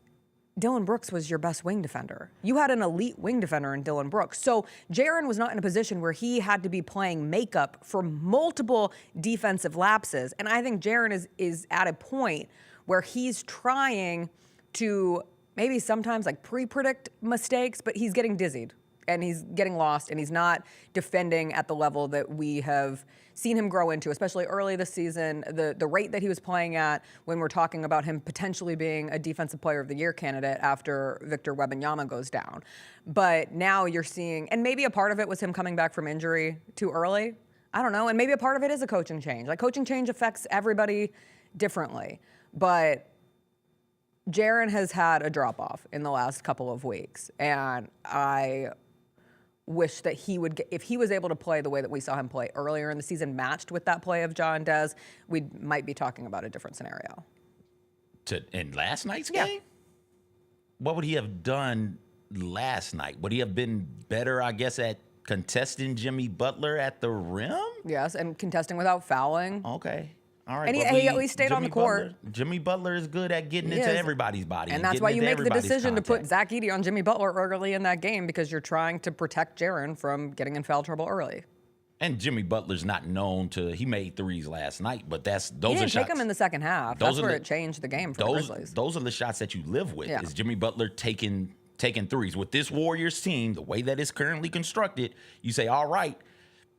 Dillon Brooks was your best wing defender. You had an elite wing defender in Dillon Brooks. So Jaren was not in a position where he had to be playing makeup for multiple defensive lapses. And I think Jaren is at a point where he's trying to maybe sometimes like pre-predict mistakes, but he's getting dizzied and he's getting lost and he's not defending at the level that we have seen him grow into, especially early this season. The rate that he was playing at when we're talking about him potentially being a Defensive Player of the Year candidate after Victor Wembanyama goes down. But now you're seeing, and maybe a part of it was him coming back from injury too early. I don't know. And maybe a part of it is a coaching change. Like, coaching change affects everybody differently. But Jaren has had a drop-off in the last couple of weeks. And I wish that he would get, if he was able to play the way that we saw him play earlier in the season, matched with that play of John Des, we might be talking about a different scenario. In last night's game? What would he have done last night? Would he have been better, I guess, at contesting Jimmy Butler at the rim? Yes, and contesting without fouling. Okay. All right. And he at least stayed on the court. Jimmy Butler is good at getting into everybody's body. And that's why you make the decision to put Zach Edey on Jimmy Butler early in that game, because you're trying to protect Jaren from getting in foul trouble early. And Jimmy Butler's not known to, he made threes last night, but those he are didn't shots. take them in the second half. That's where it changed the game for the Grizzlies. Those are the shots that you live with, is Jimmy Butler taking threes. With this Warriors team, the way that it's currently constructed, you say, all right,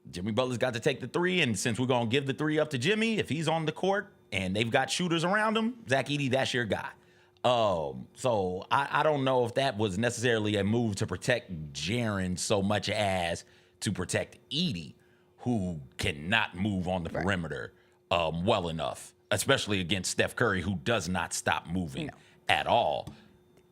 Jimmy Butler's got to take the three, and since we're going to give the three up to Jimmy, if he's on the court and they've got shooters around him, Zach Edey, that's your guy. So I don't know if that was necessarily a move to protect Jaren so much as to protect Edey, who cannot move on the perimeter well enough, especially against Steph Curry, who does not stop moving at all.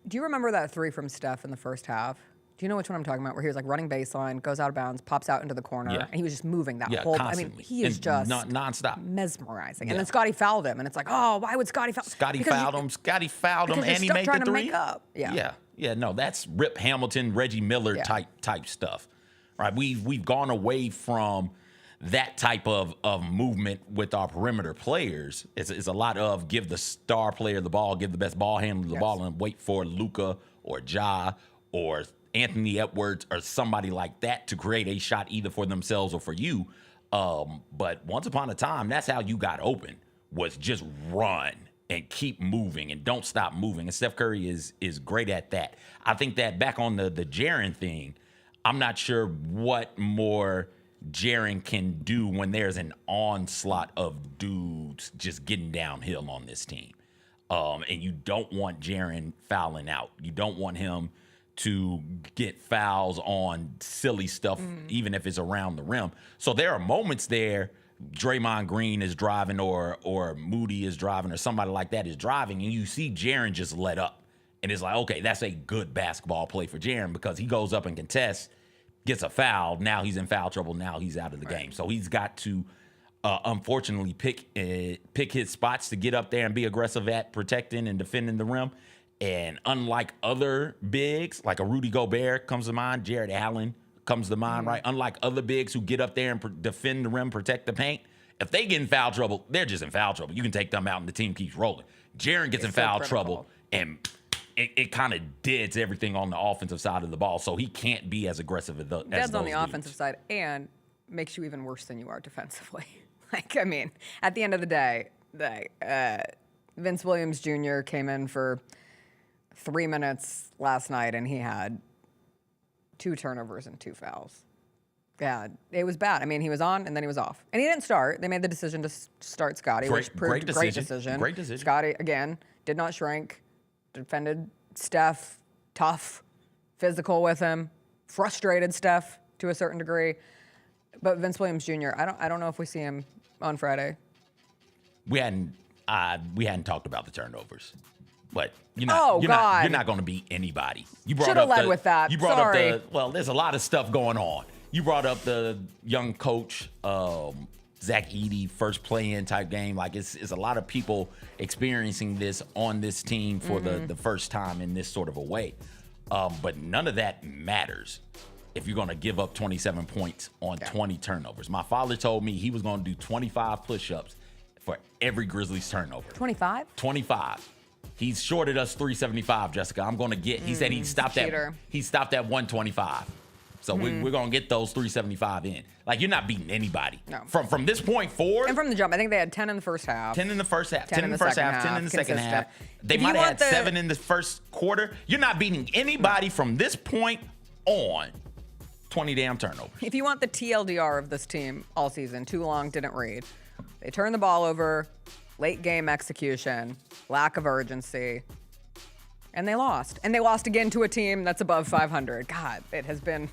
Do you remember that three from Steph in the first half? Do you know which one I'm talking about? Where he was like running baseline, goes out of bounds, pops out into the corner, and he was just moving that whole. Constantly. I mean, he is just nonstop, mesmerizing. And then Scotty fouled him, and it's like, oh, why would Scotty foul? Scotty fouled him, and he made the three. Yeah. No, that's Rip Hamilton, Reggie Miller type stuff. Right? We've gone away from that type of movement with our perimeter players. It's a lot of give the star player the ball, give the best ball handler the ball, and wait for Luka or Ja or Anthony Edwards or somebody like that to create a shot either for themselves or for you. But once upon a time, that's how you got open, was just run and keep moving and don't stop moving. And Steph Curry is great at that. I think that back on the Jaren thing, I'm not sure what more Jaren can do when there's an onslaught of dudes just getting downhill on this team. And you don't want Jaren fouling out. You don't want him to get fouls on silly stuff, even if it's around the rim. So there are moments there, Draymond Green is driving or Moody is driving or somebody like that is driving, and you see Jaren just let up. And it's like, okay, that's a good basketball play for Jaren, because he goes up and contests, gets a foul, now he's in foul trouble, now he's out of the game. So he's got to, unfortunately, pick his spots to get up there and be aggressive at protecting and defending the rim. And unlike other bigs, like a Rudy Gobert comes to mind, Jared Allen comes to mind, right? Unlike other bigs who get up there and defend the rim, protect the paint, if they get in foul trouble, they're just in foul trouble. You can take them out and the team keeps rolling. Jaren gets in foul trouble, and it kind of deads everything on the offensive side of the ball, so he can't be as aggressive as those Deads on the dudes. offensive side and makes you even worse than you are defensively. Like, I mean, at the end of the day, Vince Williams Jr. came in for 3 minutes last night, and he had 2 turnovers and 2 fouls. Yeah, it was bad. I mean, he was on, and then he was off. And he didn't start. They made the decision to start Scotty, which proved a great decision. Great decision. Scotty, again, did not shrink, defended Steph, tough, physical with him, frustrated Steph to a certain degree. But Vince Williams Jr., I don't know if we see him on Friday. We hadn't talked about the turnovers. But you're not going to beat anybody. You should have led with that. You brought up well, there's a lot of stuff going on. You brought up the young coach, Zach Edey, first play-in type game. Like, it's a lot of people experiencing this on this team for the first time in this sort of a way. But none of that matters if you're going to give up 27 points on 20 turnovers. My father told me he was going to do 25 push-ups for every Grizzlies turnover. 25? 25. He's shorted us 375, Jessica. I'm going to get. He said he stopped at 125. So we're going to get those 375 in. Like, you're not beating anybody. No. From this point forward. And from the jump, I think they had 10 in the first half. 10 in the first half. 10 in the first half. 10 in the second half. They If you might have had want 7 in the first quarter. You're not beating anybody from this point on. 20 damn turnovers. If you want the TLDR of this team all season, too long, didn't read. They turned the ball over, late game execution, lack of urgency, and they lost. And they lost again to a team that's above 500. God, it has been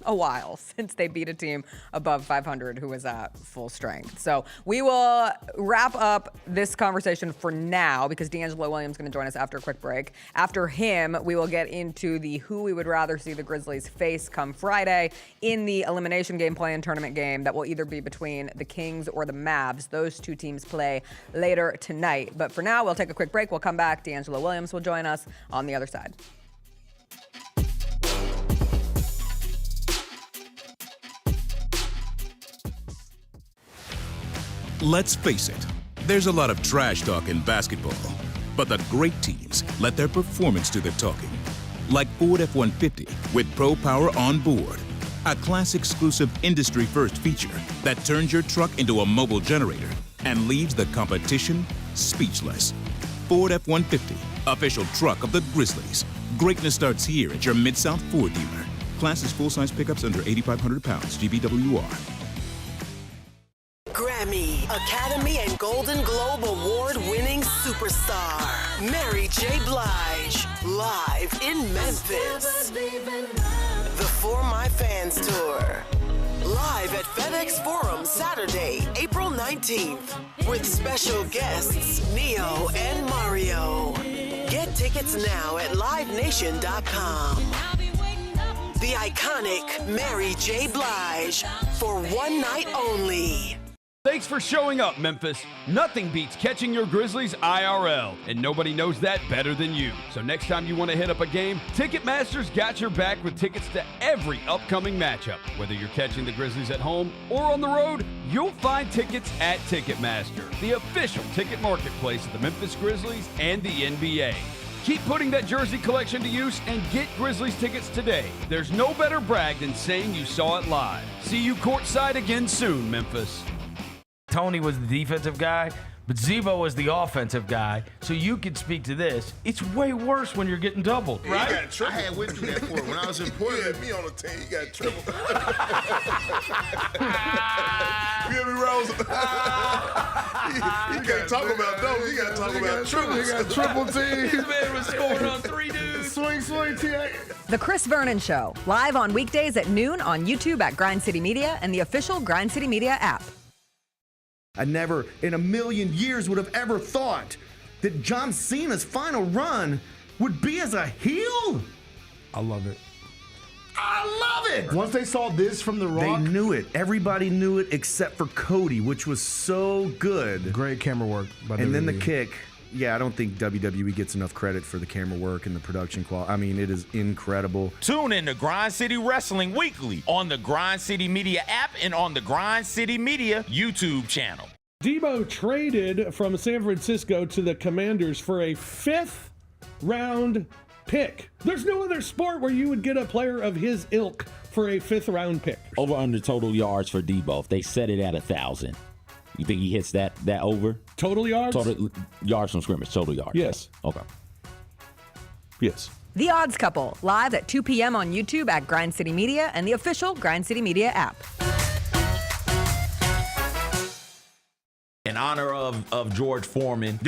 a while since they beat a team above 500 who was at full strength. So we will wrap up this conversation for now because DeAngelo Williams is going to join us after a quick break. After him, we will get into the who we would rather see the Grizzlies face come Friday in the elimination game, play-in tournament game that will either be between the Kings or the Mavs. Those two teams play later tonight. But for now, we'll take a quick break. We'll come back. DeAngelo Williams will join us on the other side. Let's face it, there's a lot of trash talk in basketball, but the great teams let their performance do the talking. Like Ford F-150 with Pro Power on board, a class-exclusive industry-first feature that turns your truck into a mobile generator and leaves the competition speechless. Ford F-150, official truck of the Grizzlies. Greatness starts here at your Mid-South Ford dealer. Class is full-size pickups under 8,500 pounds, GVWR. Grammy, Academy, and Golden Globe Award-winning superstar, Mary J. Blige, live in Memphis. The For My Fans Tour, live at FedEx Forum Saturday, April 19th, with special guests Neo and Mario. Get tickets now at livenation.com. The iconic Mary J. Blige for one night only. Thanks for showing up, Memphis. Nothing beats catching your Grizzlies IRL, and nobody knows that better than you. So next time you want to hit up a game, Ticketmaster's got your back with tickets to every upcoming matchup. Whether you're catching the Grizzlies at home or on the road, you'll find tickets at Ticketmaster, the official ticket marketplace of the Memphis Grizzlies and the NBA. Keep putting that jersey collection to use and get Grizzlies tickets today. There's no better brag than saying you saw it live. See you courtside again soon, Memphis. Tony was the defensive guy, but Zebo was the offensive guy. So you could speak to this. It's way worse when you're getting doubled, right? He got triple. I had went through that for it when I was in Portland. Me on the team, he got triple. You hear me, Rose? You can't talk about those. You got to talk about triple. You got triple team. This man was scoring on 3 dudes. Swing, T.A. The Chris Vernon Show, live on weekdays at noon on YouTube at Grind City Media and the official Grind City Media app. I never in a million years would have ever thought that John Cena's final run would be as a heel. I love it. I love it. Once they saw this from The Rock, They knew it. Everybody knew it except for Cody, which was so good. great camera work. By And then the WWE. kick. Yeah, I don't think WWE gets enough credit for the camera work and the production quality. I mean, it is incredible. Tune in to Grind City Wrestling weekly on the Grind City Media app and on the Grind City Media YouTube channel. Debo traded from San Francisco to the Commanders for a 5th round pick. There's no other sport where you would get a player of his ilk for a 5th round pick. Over under total yards for Debo. If they set it at 1,000, you think he hits that over? Total yards? Total yards from scrimmage, total yards. Yes. Okay. Yes. The Odds Couple, live at 2 p.m. on YouTube at Grind City Media and the official Grind City Media app. In honor of George Foreman,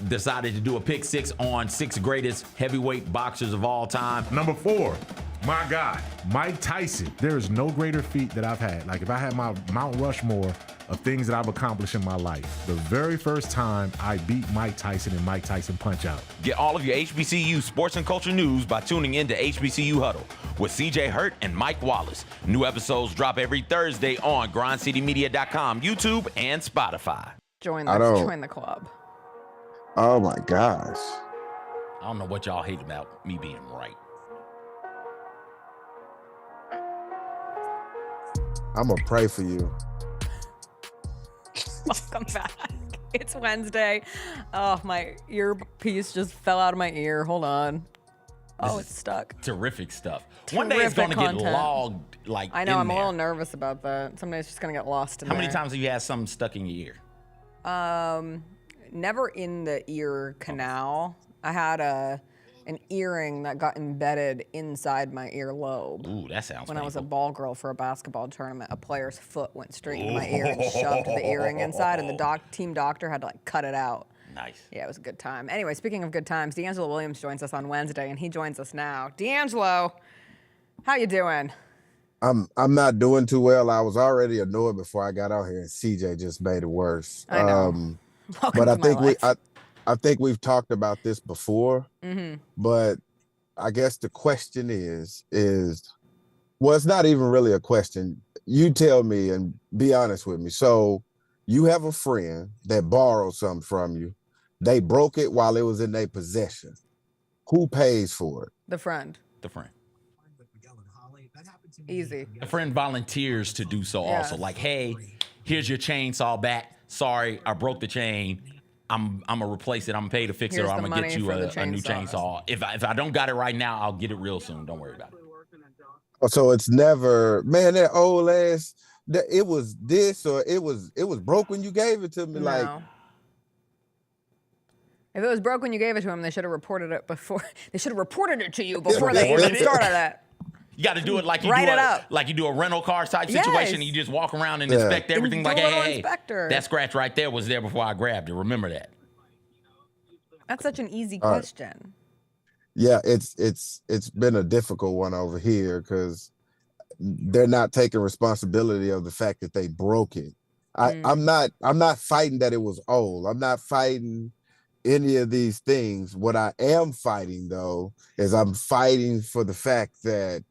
decided to do a pick 6 on 6 greatest heavyweight boxers of all time. Number 4, my guy, Mike Tyson. There is no greater feat that I've had. Like, if I had my Mount Rushmore of things that I've accomplished in my life, the very first time I beat Mike Tyson in Mike Tyson Punch-Out. Get all of your HBCU sports and culture news by tuning in to HBCU Huddle with CJ Hurt and Mike Wallace. New episodes drop every Thursday on grindcitymedia.com, YouTube, and Spotify. Join the club. Oh my gosh. I don't know what y'all hate about me being right. I'm going to pray for you. Welcome back. It's Wednesday. Oh, my earpiece just fell out of my ear. Hold on. Oh, it's stuck. Terrific stuff. One day it's going to get content. logged like I know. in I'm a there. little nervous about that. Someday it's just gonna get lost in How there. many times have you had something stuck in your ear? Never in the ear canal. I had an earring that got embedded inside my earlobe. Ooh, that sounds When I was a painful. ball girl for a basketball tournament, a player's foot went straight into my ear and shoved the earring inside, and the team doctor had to like cut it out. Nice. Yeah, it was a good time. Anyway, speaking of good times, DeAngelo Williams joins us on Wednesday, and he joins us now. DeAngelo, how you doing? I'm not doing too well. I was already annoyed before I got out here, and CJ just made it worse. I know. Welcome But to I my think life. I think we've talked about this before. Mm-hmm. But I guess the question is well, it's not even really a question. You tell me and be honest with me. So you have a friend that borrowed something from you. They broke it while it was in their possession. Who pays for it? The friend. The friend. Easy. A friend volunteers to do so also. Yes. Like, hey, here's your chainsaw back. Sorry, I broke the chain. I'm gonna replace it. I'm gonna pay to fix it, Here's or I'm the gonna get money you for the a new chainsaw. chainsaw. If I don't got it right now, I'll get it real soon. Don't worry about it. Oh, so it's never, man, that old ass, it was this or it was broke when you gave it to me. Like, No. If it was broke when you gave it to him, they should have reported it before. They should have reported it to you before they even started it. You got to do it like Write it up. like you do a rental car type situation. Yes. And you just walk around and Yeah. inspect everything. Do Like, a little hey, inspector. that scratch right there was there before I grabbed it. Remember that. That's such an easy All right. question. yeah, it's been a difficult one over here because they're not taking responsibility of the fact that they broke it. I'm not fighting that it was old. I'm not fighting any of these things. What I am fighting though is I'm fighting for the fact that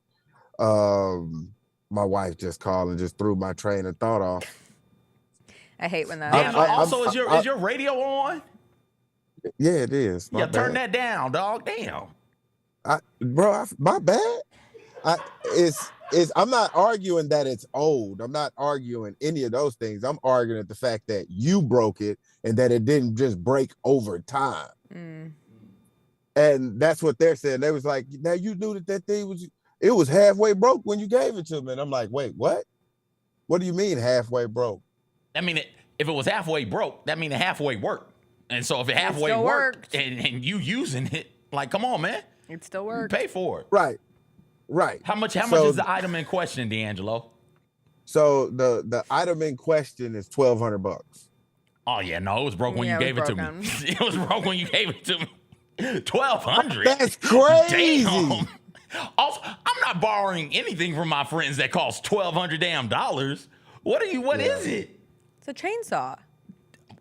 my wife just called and just threw my train of thought off. I hate when that And happens. also, is your radio on? Yeah, it is. My Yeah, turn bad. that down, dog. Damn. My bad. I'm not arguing that it's old. I'm not arguing any of those things. I'm arguing at the fact that you broke it and that it didn't just break over time. And that's what they're saying. They was like, now you knew that thing was halfway broke when you gave it to me. And I'm like, wait, what? What do you mean halfway broke? I mean, if it was halfway broke, that means it halfway worked. And so if it halfway still worked worked. and you using it, like, come on, man. It still You works. pay for it. Right. How much So- is the item in question, DeAngelo? So the item in question is $1,200. Oh yeah, no, it was broke when Yeah, you it gave was it to me. broken. It was broke when you gave it to me. 1,200. That's crazy. Damn. Also, I'm not borrowing anything from my friends that costs $1,200 damn dollars. What is it? It's a chainsaw.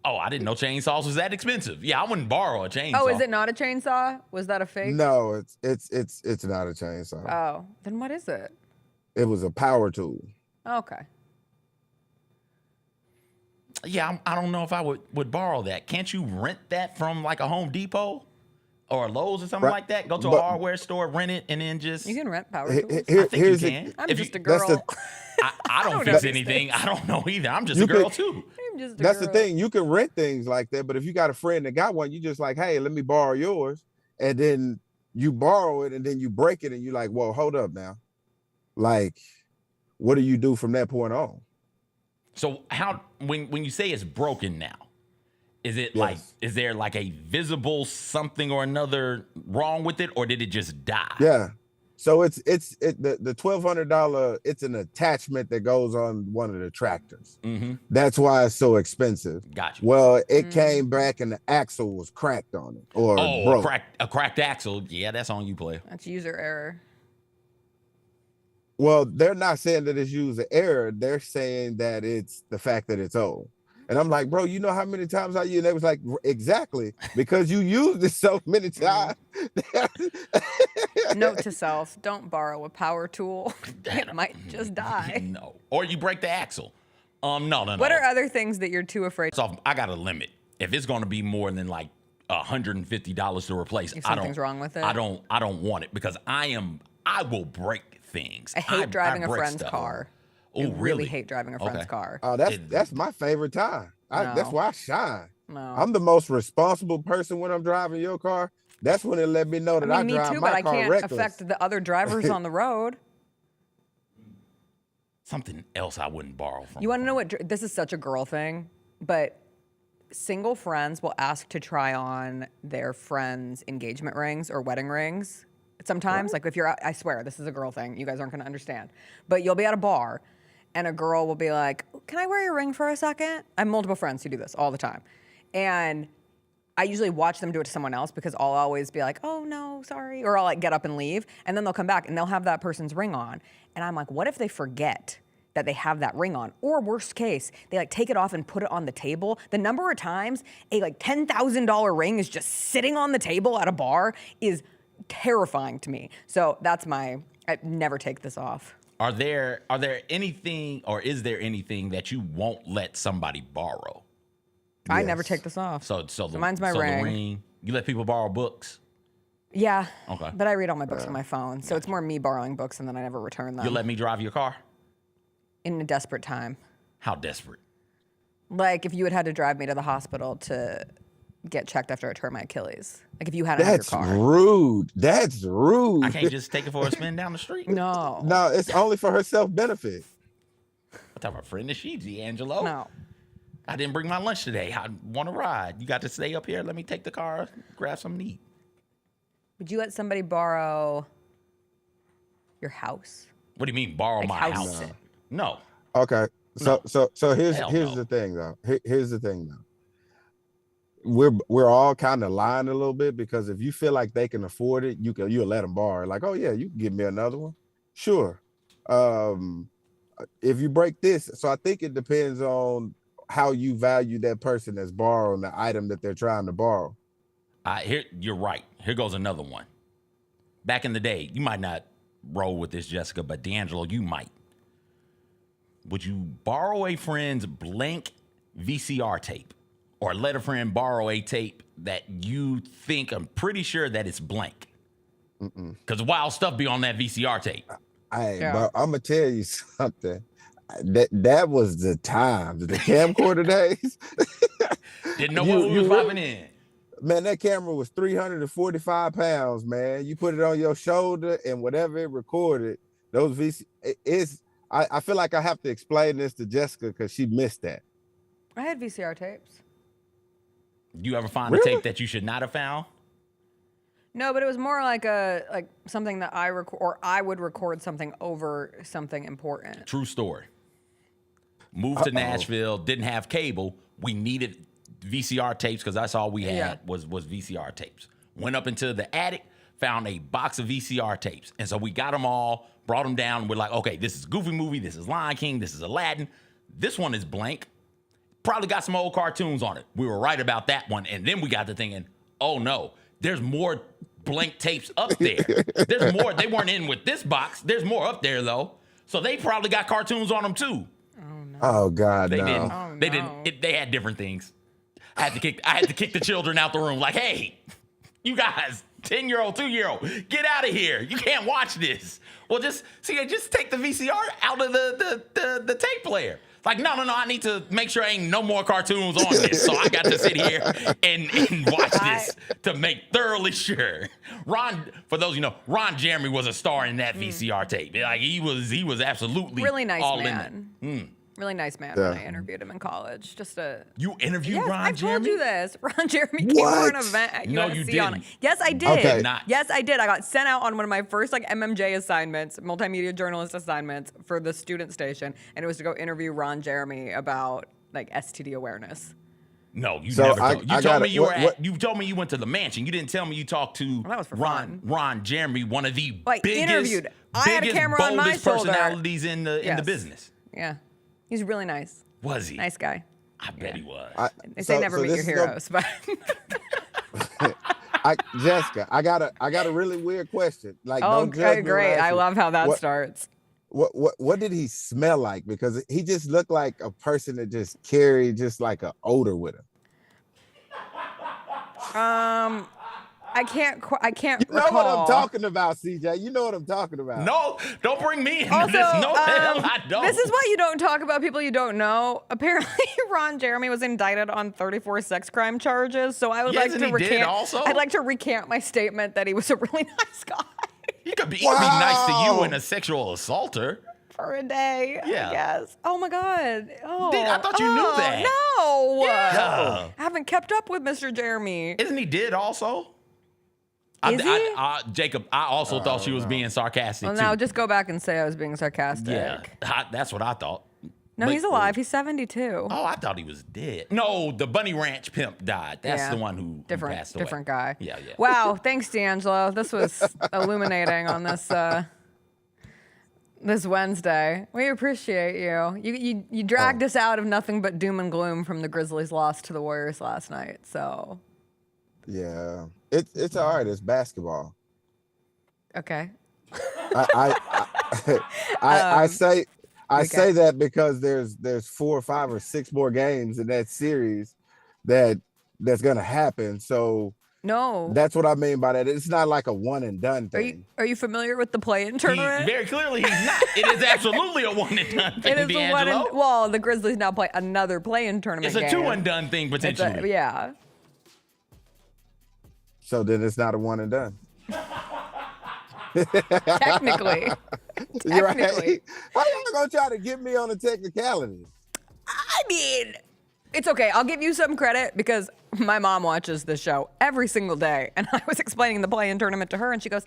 Oh, I didn't know chainsaws was that expensive. Yeah, I wouldn't borrow a chainsaw. Oh, is it not a chainsaw? Was that a fake? No, it's not a chainsaw. Oh, then what is it? It was a power tool. Okay. Yeah, I don't know if I would borrow that. Can't you rent that from like a Home Depot or a Lowe's or something Right. like that? Go to a But- hardware store, rent it, and then just. You can rent power He- tools. he- I think you here's can. I'm If just you- a that's girl. the- I don't don't fix know anything. these I don't know either. I'm just You a girl could- too. I'm just a That's the girl. thing. You can rent things like that, but if you got a friend that got one, you just like, hey, let me borrow yours, and then you borrow it, and then you break it, and you're like, well, hold up now. Like, what do you do from that point on? So how when you say it's broken now, is it Yes. like is there like a visible something or another wrong with it, or did it just die? Yeah. So the $1,200. It's an attachment that goes on one of the tractors. Mm-hmm. That's why it's so expensive. Gotcha. Well, it came back and the axle was cracked on it or broke. a cracked axle. Yeah, that's on you, player. That's user error. Well, they're not saying that it's user error. They're saying that it's the fact that it's old. And I'm like, bro, you know how many times I used it? And they was like, exactly, because you used it so many times. Note to self: don't borrow a power tool. It might just die. No, or you break the axle. No. What are other things that you're too afraid? So I got a limit. If it's going to be more than like $150 to replace, If I don't. something's wrong with it? I don't want it because I will break things. I hate driving a break friend's stuff. car. Oh, I really? really hate driving a friend's Okay. car. Oh, that's my favorite time. That's No. why I shine. No. I'm the most responsible person when I'm driving your car. That's when it let me know that I, me drive too, my but I car can't reckless. affect the other drivers on the road. Something else I wouldn't borrow from. You want to know what? This is such a girl thing, but single friends will ask to try on their friends' engagement rings or wedding rings. Sometimes, like if you're, I swear, this is a girl thing. You guys aren't going to understand. But you'll be at a bar, and a girl will be like, "Can I wear your ring for a second?" I have multiple friends who do this all the time, and I usually watch them do it to someone else because I'll always be like, "Oh no, sorry," or I'll like get up and leave, and then they'll come back and they'll have that person's ring on, and I'm like, "What if they forget that they have that ring on?" Or worst case, they like take it off and put it on the table. The number of times a like $10,000 ring is just sitting on the table at a bar is terrifying to me. So that's I never take this off. Are there anything, or is there anything that you won't let somebody borrow? I never take this off. So mine's my the ring. You let people borrow books? Yeah. Okay. But I read all my books on my phone, so it's more me borrowing books and then I never return them. You let me drive your car? In a desperate time. How desperate? Like if you had to drive me to the hospital to get checked after I tore my Achilles. Like if you hadn't had your That's car. rude. That's rude. I can't just take it for a spin down the street. No. No, it's only for her self-benefit. What type of friend is she, DeAngelo? No. I didn't bring my lunch today. I want to ride. You got to stay up here. Let me take the car, grab something to eat. Would you let somebody borrow your house? What do you mean, borrow Like my house house? sit? No. Okay. So here's Hell here's no. the thing though. Here's the thing though. We're all kind of lying a little bit because if you feel like they can afford it, you'll let them borrow. Like, oh yeah, you can give me another one. Sure. If you break this, so I think it depends on how you value that person that's borrowing the item that they're trying to borrow. Here, you're right. Here goes another one. Back in the day, you might not roll with this, Jessica, but DeAngelo, you might. Would you borrow a friend's blank VCR tape, or let a friend borrow a tape that you think, I'm pretty sure that it's blank? Because wild stuff be on that VCR tape. But I'm gonna tell you something. That was the times, the camcorder days. Didn't know what we was popping in. Man, that camera was 345 pounds, man. You put it on your shoulder and whatever it recorded, those I feel like I have to explain this to Jessica because she missed that. I had VCR tapes. Do you ever find a tape that you should not have found? No, but it was more like something that I would record something over something important. True story. Moved to Nashville, didn't have cable. We needed VCR tapes because that's all we had was VCR tapes. Went up into the attic, found a box of VCR tapes. And so we got them all, brought them down. We're like, okay, this is Goofy Movie, this is Lion King, this is Aladdin. This one is blank. Probably got some old cartoons on it. We were right about that one. And then we got to thinking, oh no, there's more blank tapes up there. There's more. They weren't in with this box. There's more up there though. So they probably got cartoons on them too. Oh God, They no. didn't. Oh, They no. didn't. They had different things. I had to kick the children out the room. Like, hey, you guys, 10-year-old, 2-year-old, get out of here. You can't watch this. Well, just take the VCR out of the tape player. Like, no, I need to make sure ain't no more cartoons on this. So I got to sit here and watch this to make thoroughly sure. For those you know, Ron Jeremy was a star in that VCR tape. Like he was absolutely Really nice all man. in it. Really nice man when I interviewed him in college. You interviewed Yes, Ron I've Jeremy? told you this. Ron Jeremy came for an event at No, USC you on didn't. Yes, I did. Okay. Not. Yes, I did. I got sent out on one of my first MMJ assignments, multimedia journalist assignments for the student station, and it was to go interview Ron Jeremy about STD awareness. No, you So never I- told. You I told gotta- me you were what- you told me you went to the mansion. You didn't tell me you talked to That was for fun. Ron Jeremy, one of the Like, biggest, interviewed. I had a biggest, camera on my boldest shoulder. personalities in the Yes. business. Yeah. He's really nice. Was he? Nice guy. I bet he was. They say never meet your heroes, but Jessica, I got a really weird question. Like, don't judge me when great. ask I you. love how that What- starts. What did he smell like? Because he just looked like a person that just carried just like an odor with him. I I can't You know recall. what I'm talking about, CJ. You know what I'm talking about. No, don't bring me into Also, this. No, the hell I don't. This is why you don't talk about people you don't know. Apparently, Ron Jeremy was indicted on 34 sex crime charges. So I would like to recant. I'd like to recant my statement that he was a really nice guy. He could be nice to you and a sexual assaulter. For a day, Yeah. I guess. Oh my God. Oh, I thought you knew that. No. Yeah. I haven't kept up with Mr. Jeremy. Isn't he dead also? Is he? Jacob, I also thought she was being sarcastic Well, too. now just go back and say I was being sarcastic. Yeah, that's what I thought. No, But- he's alive. He's 72. Oh, I thought he was dead. No, the Bunny Ranch pimp died. That's Yeah. the one who passed away. Different guy. Yeah. Wow. Thanks, DeAngelo. This was illuminating on this this Wednesday. We appreciate you. You dragged us out of nothing but doom and gloom from the Grizzlies' loss to the Warriors last night. So. Yeah, it's all right. It's basketball. Okay. I say that because there's 4 or 5 or 6 more games in that series that's gonna happen. So no, that's what I mean by that. It's not like a one and done thing. Are you familiar with the play-in tournament? Very clearly he's not. It is absolutely a one and done thing, It is a one and, DeAngelo. well, the Grizzlies now play another play-in tournament. It's a game. 2 and done thing potentially. Yeah. So then it's not a one and done. Technically. You're right. How you gonna try to get me on a technicality? I mean, it's okay. I'll give you some credit because my mom watches the show every single day. And I was explaining the play-in tournament to her, and she goes,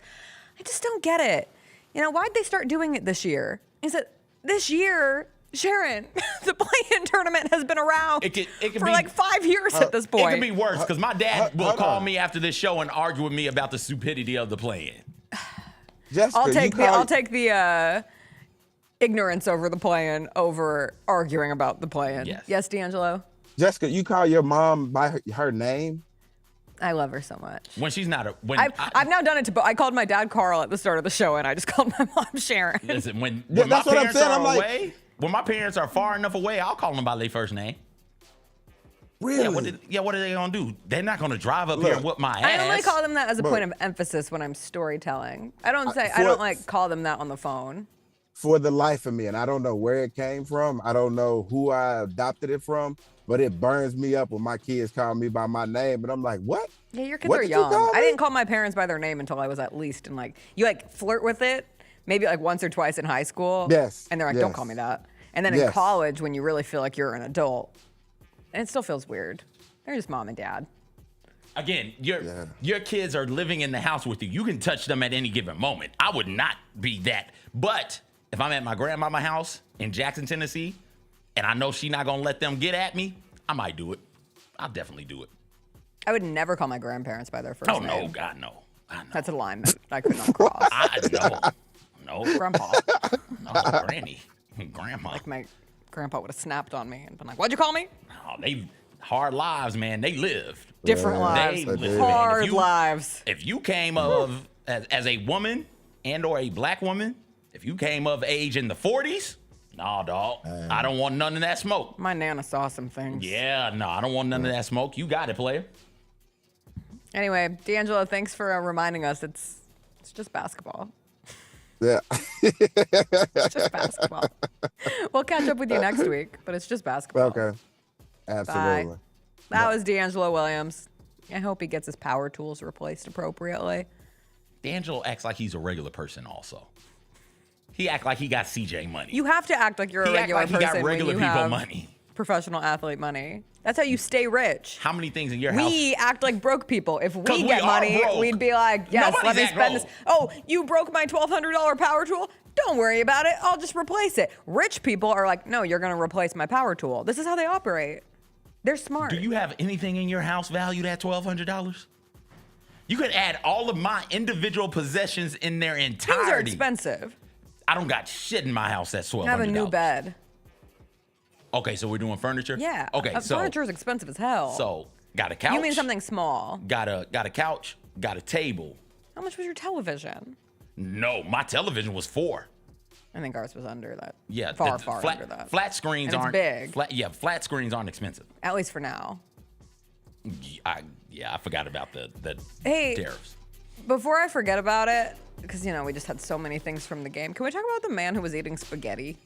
I just don't get it. You know, why'd they start doing it this year? I said, this year, Sharon, the play-in tournament has been around It could for be, like 5 years at this point. It could be worse because my dad will hold call on. me after this show and argue with me about the stupidity of the play-in. Jessica, I'll take the ignorance over the play-in over arguing about the play-in. Yes, DeAngelo? Jessica, you call your mom by her name? I love her so much. When she's not a I've now done it to. I called my dad Carl at the start of the show, and I just called my mom Sharon. Listen, when Yeah, my that's what I'm parents saying. are I'm like- away, when my parents are far enough away, I'll call them by their first name. Really? What are they gonna do? They're not gonna drive up here and whip my ass. I only call them that as a Look. point of emphasis when I'm storytelling. I don't call them that on the phone. For the life of me, and I don't know where it came from. I don't know who I adopted it from, but it burns me up when my kids call me by my name, and I'm like, what? Yeah, your kids What are did you young. call I me? didn't call my parents by their name until I was at least in you flirt with it, maybe like once or twice in high school. Yes, And they're like, don't yes. call me that. And then in Yes. college, when you really feel like you're an adult, and it still feels weird. They're just mom and dad. Again, your kids are living in the house with you. You can touch them at any given moment. I would not be that. But if I'm at my grandmama's house in Jackson, Tennessee, and I know she's not gonna let them get at me, I might do it. I'll definitely do it. I would never call my grandparents by their first Oh name. no, God no. I know. That's a line that I could not cross. No. Grandpa. No, Granny. Grandma. Like my grandpa would have snapped on me and been like, what'd you call me? Oh, they hard lives, man. They lived. Different lives. They lived. Hard If you- lives. If you came of as a woman and or a black woman, if you came of age in the 40s, nah, dog. I don't want none of that smoke. My Nana saw some things. Yeah, no, I don't want none of that smoke. You got it, player. Anyway, DeAngelo, thanks for reminding us it's just basketball. Yeah. It's just basketball. We'll catch up with you next week, but it's just basketball. Okay. Absolutely. Bye. That was DeAngelo Williams. I hope he gets his power tools replaced appropriately. DeAngelo acts like he's a regular person also. He act like he got CJ money. You have to act like you're a He act regular like he person got regular when you people have money. professional athlete money. That's how you stay rich. How many things in your house? We act like broke people. If 'Cause we we get are money, broke. we'd be like, yes, Nobody's let me that spend this. broke. Oh, you broke my $1,200 power tool? Don't worry about it. I'll just replace it. Rich people are like, no, you're going to replace my power tool. This is how they operate. They're smart. Do you have anything in your house valued at $1,200? You could add all of my individual possessions in their entirety. Things are expensive. I don't got shit in my house that's $1,200. I have a new bed. Okay, so we're doing furniture? Yeah. Okay, so furniture is expensive as hell. So got a couch. You mean something small. Got a couch, got a table. How much was your television? No, my television was 4. I think ours was under that. Yeah, Far flat, under that. Flat screens And it's aren't big. Flat screens aren't expensive. At least for now. I forgot about the Hey, tariffs. Before I forget about it, because, we just had so many things from the game, can we talk about the man who was eating spaghetti?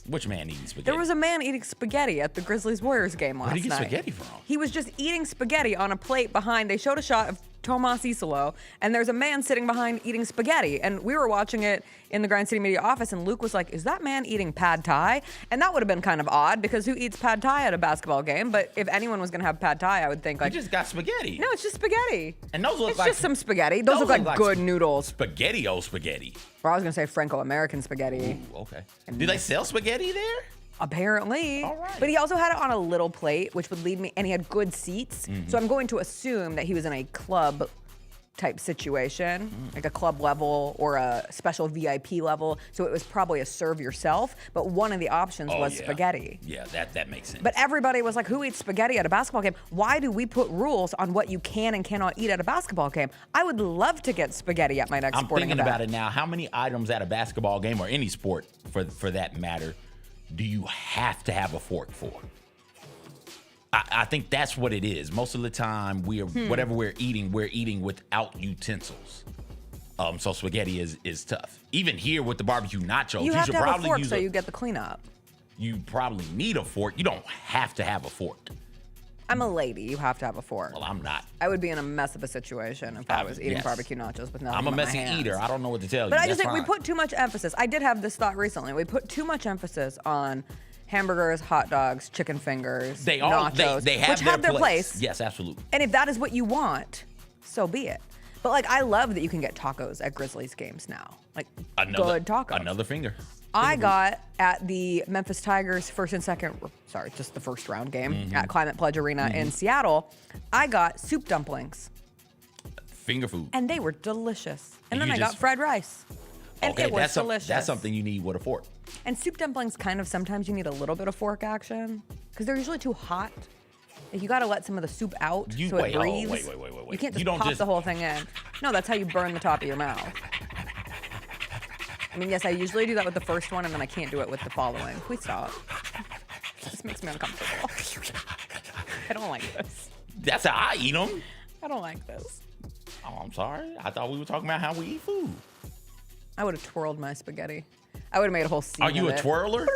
Which man eating spaghetti? There was a man eating spaghetti at the Grizzlies-Warriors game last night. Where did he get spaghetti from? He was just eating spaghetti on a plate behind. They showed a shot of Tomas Isolo, and there's a man sitting behind eating spaghetti. And we were watching it in the Grind City Media office, and Luke was like, is that man eating pad thai? And that would have been kind of odd, because who eats pad thai at a basketball game? But if anyone was going to have pad thai, I would think He just got spaghetti. no, it's just spaghetti. And those look it's like... just some spaghetti. Those look like good noodles. Spaghetti-o spaghetti. Or I was going to say Franco-American spaghetti. Ooh, okay. Do they sell spaghetti there? Apparently. All right. But he also had it on a little plate, which would lead me, and he had good seats. So I'm going to assume that he was in a club type situation, like a club level or a special VIP level. So it was probably a serve yourself, but one of the options was spaghetti. Yeah, that makes sense. But everybody was like, who eats spaghetti at a basketball game? Why do we put rules on what you can and cannot eat at a basketball game? I would love to get spaghetti at my next sporting event. I'm thinking about it now. How many items at a basketball game or any sport for that matter do you have to have a fork for? I think that's what it is. Most of the time, whatever we're eating without utensils. So spaghetti is tough. Even here with the barbecue nachos, You have should to have a probably fork use so you get the cleanup. You probably need a fork. You don't have to have a fork. I'm a lady. You have to have a fork. Well, I'm not. I would be in a mess of a situation if I was eating yes. barbecue nachos with nothing I'm a but my messy hands. eater. I don't know what to tell you. But I just That's think we fine. put too much emphasis. I did have this thought recently. We put too much emphasis on hamburgers, hot dogs, chicken fingers, nachos, they have which have their place. Yes, absolutely. And if that is what you want, so be it. But like, I love that you can get tacos at Grizzlies games now. Like, good tacos. Another finger. I got at the Memphis Tigers just the first round game at Climate Pledge Arena in Seattle. I got soup dumplings. Finger food. And they were delicious. And then you I got fried rice. And okay, it was delicious. That's something you need with a fork. And soup dumplings sometimes you need a little bit of fork action because they're usually too hot. Like, you got to let some of the soup out so it breathes. Wait. You can't just pop the whole thing in. No, that's how you burn the top of your mouth. I mean, yes, I usually do that with the first one, and then I can't do it with the following. Please stop. This makes me uncomfortable. I don't like this. That's how I eat them. I don't like this. Oh, I'm sorry. I thought we were talking about how we eat food. I would have twirled my spaghetti. I would have made a whole scene. Are you a twirler?